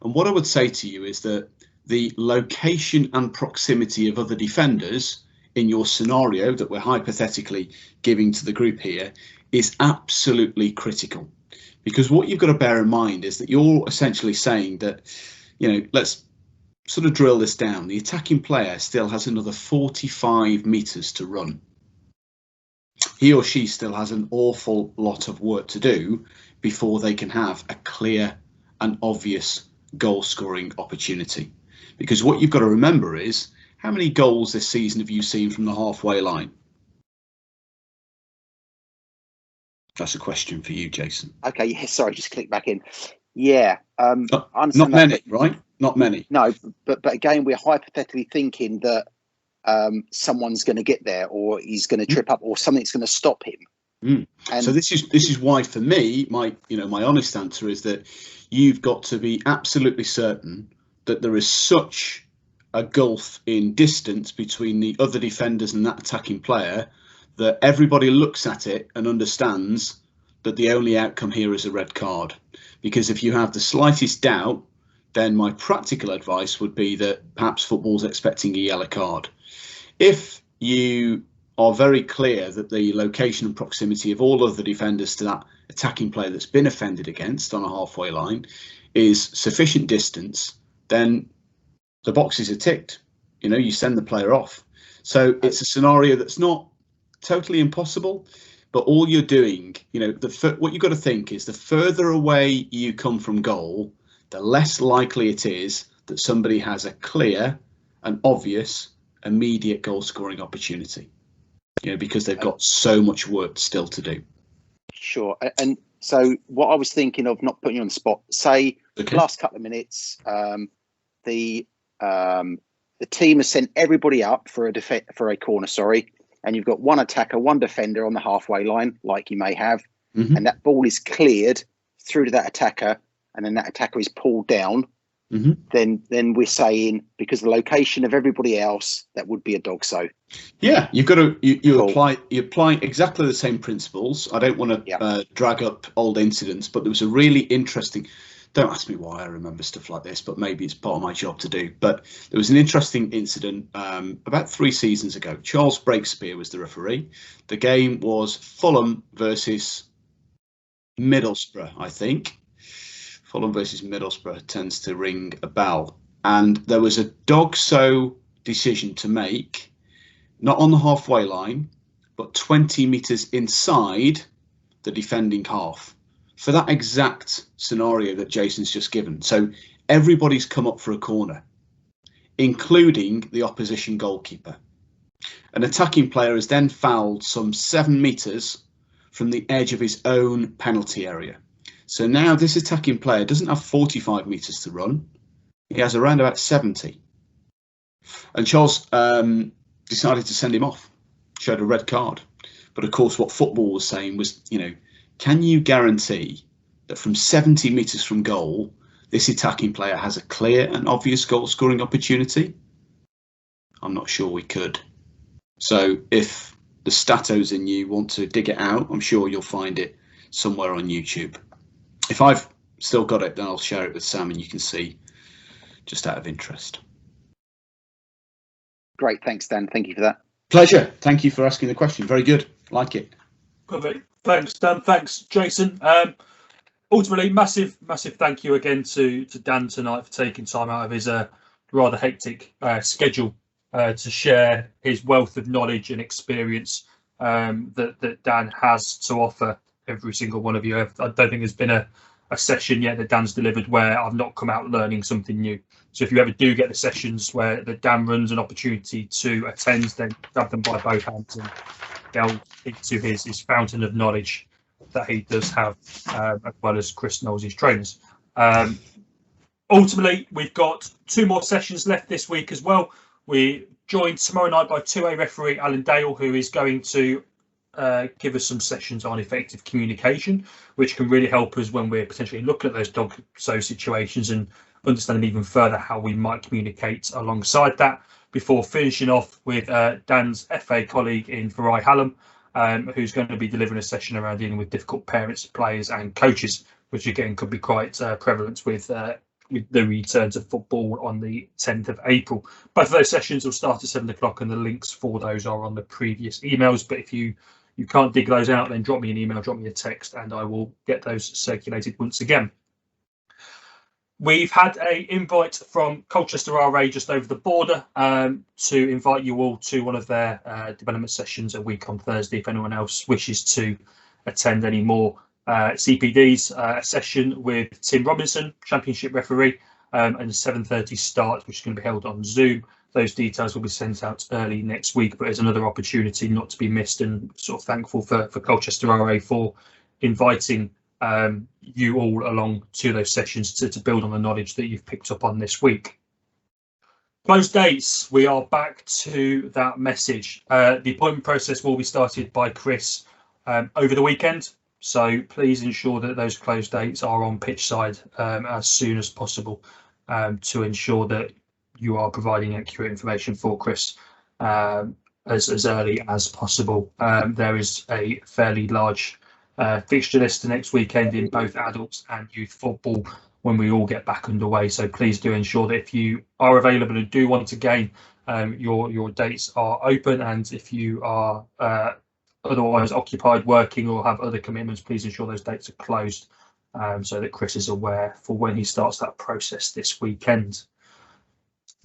And what I would say to you is that the location and proximity of other defenders in your scenario that we're hypothetically giving to the group here is absolutely critical. Because what you've got to bear in mind is that you're essentially saying that, let's sort of drill this down. The attacking player still has another 45 metres to run. He or she still has an awful lot of work to do before they can have a clear and obvious goal scoring opportunity. Because what you've got to remember is, how many goals this season have you seen from the halfway line? That's a question for you, Jason. Okay, yeah, sorry, just click back in. Yeah. Not many, right? Not many. No, but again, we're hypothetically thinking that someone's going to get there, or he's going to trip up, or something's going to stop him. And so this is why, for me, my honest answer is that you've got to be absolutely certain that there is such a gulf in distance between the other defenders and that attacking player that everybody looks at it and understands that the only outcome here is a red card. Because if you have the slightest doubt, then my practical advice would be that perhaps football's expecting a yellow card. If you are very clear that the location and proximity of all other defenders to that attacking player that's been offended against on a halfway line is sufficient distance, then the boxes are ticked. you send the player off. So it's a scenario that's not totally impossible, but all you're doing, what you've got to think is the further away you come from goal, the less likely it is that somebody has a clear and obvious immediate goal scoring opportunity, because they've got so much work still to do. Sure. And so what I was thinking of, not putting you on the spot, say the last couple of minutes, the team has sent everybody up for a corner, and you've got one attacker, one defender on the halfway line, like you may have, and that ball is cleared through to that attacker, and then that attacker is pulled down. Then we're saying, because the location of everybody else, that would be a DOGSO. Yeah, you've got to you apply exactly the same principles. I don't want to drag up old incidents, but there was a really interesting. Don't ask me why I remember stuff like this, but maybe it's part of my job to do. But there was an interesting incident about 3 seasons ago. Charles Breakspear was the referee. The game was Fulham versus Middlesbrough, I think. Fulham versus Middlesbrough tends to ring a bell. And there was a DOGSO decision to make, not on the halfway line, but 20 metres inside the defending half, for that exact scenario that Jason's just given. So everybody's come up for a corner, including the opposition goalkeeper. An attacking player has then fouled some 7 metres from the edge of his own penalty area. So now this attacking player doesn't have 45 metres to run. He has around about 70. And Charles decided to send him off, showed a red card. But of course, what football was saying was, can you guarantee that from 70 metres from goal, this attacking player has a clear and obvious goal scoring opportunity? I'm not sure we could. So if the statos in you want to dig it out, I'm sure you'll find it somewhere on YouTube. If I've still got it, then I'll share it with Sam and you can see, just out of interest. Great. Thanks, Dan. Thank you for that. Pleasure. Thank you for asking the question. Very good. Like it. Perfect. Thanks, Dan. Thanks, Jason. Ultimately, massive thank you again to Dan tonight for taking time out of his rather hectic schedule to share his wealth of knowledge and experience that Dan has to offer every single one of you. I don't think there's been a session yet that Dan's delivered where I've not come out learning something new. So if you ever do get the sessions where the Dan runs an opportunity to attend, then grab them by both hands and delve into his fountain of knowledge that he does have, as well as Chris knows his trainers. Ultimately, we've got 2 more sessions left this week as well. We're joined tomorrow night by 2A referee Alan Dale, who is going to give us some sessions on effective communication, which can really help us when we're potentially looking at those DOGSO situations and understanding even further how we might communicate alongside that, before finishing off with Dan's FA colleague in Farai Hallam, who's going to be delivering a session around dealing with difficult parents, players and coaches, which again could be quite prevalent with the return to football on the 10th of April. Both of those sessions will start at 7 o'clock and the links for those are on the previous emails. But if you can't dig those out, then drop me an email, drop me a text, and I will get those circulated once again. We've had an invite from Colchester RA just over the border to invite you all to one of their development sessions a week on Thursday. If anyone else wishes to attend any more CPDs, a session with Tim Robinson, Championship referee, and a 7:30 start, which is going to be held on Zoom. Those details will be sent out early next week, but it's another opportunity not to be missed, and sort of thankful for Colchester RA for inviting you all along to those sessions to build on the knowledge that you've picked up on this week. Closed dates, we are back to that message. The appointment process will be started by Chris over the weekend, so please ensure that those closed dates are on pitch side as soon as possible to ensure that you are providing accurate information for Chris as early as possible. There is a fairly large fixture list next weekend in both adults and youth football when we all get back underway, so please do ensure that if you are available and do want to gain, your dates are open, and if you are otherwise occupied working or have other commitments, please ensure those dates are closed so that Chris is aware for when he starts that process this weekend.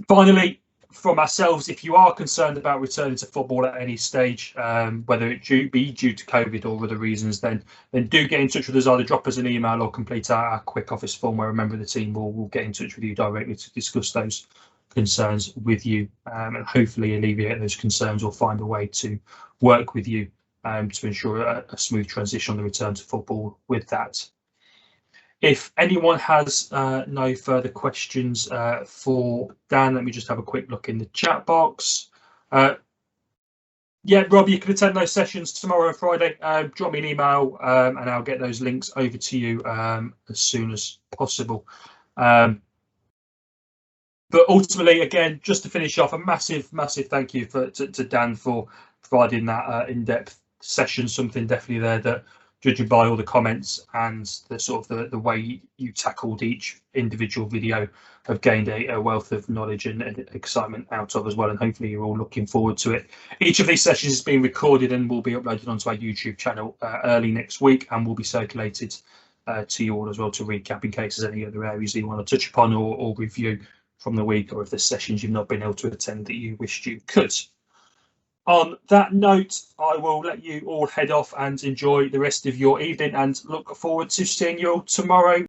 Finally, from ourselves, if you are concerned about returning to football at any stage, whether it be due to COVID or other reasons, then do get in touch with us. Either drop us an email or complete our quick office form where a member of the team will get in touch with you directly to discuss those concerns with you, and hopefully alleviate those concerns or find a way to work with you to ensure a smooth transition on the return to football with that. If anyone has no further questions for Dan, let me just have a quick look in the chat box. Yeah, Rob, you can attend those sessions tomorrow and Friday. Drop me an email and I'll get those links over to you as soon as possible. But ultimately, again, just to finish off, a massive thank you to Dan for providing that in-depth session. Something definitely there that, judging by all the comments and the sort of the way you tackled each individual video, have gained a wealth of knowledge and excitement out of as well, and hopefully you're all looking forward to it. Each of these sessions is being recorded and will be uploaded onto our YouTube channel early next week, and will be circulated to you all as well to recap in case there's any other areas that you want to touch upon or review from the week, or if there's sessions you've not been able to attend that you wished you could. On that note, I will let you all head off and enjoy the rest of your evening, and look forward to seeing you all tomorrow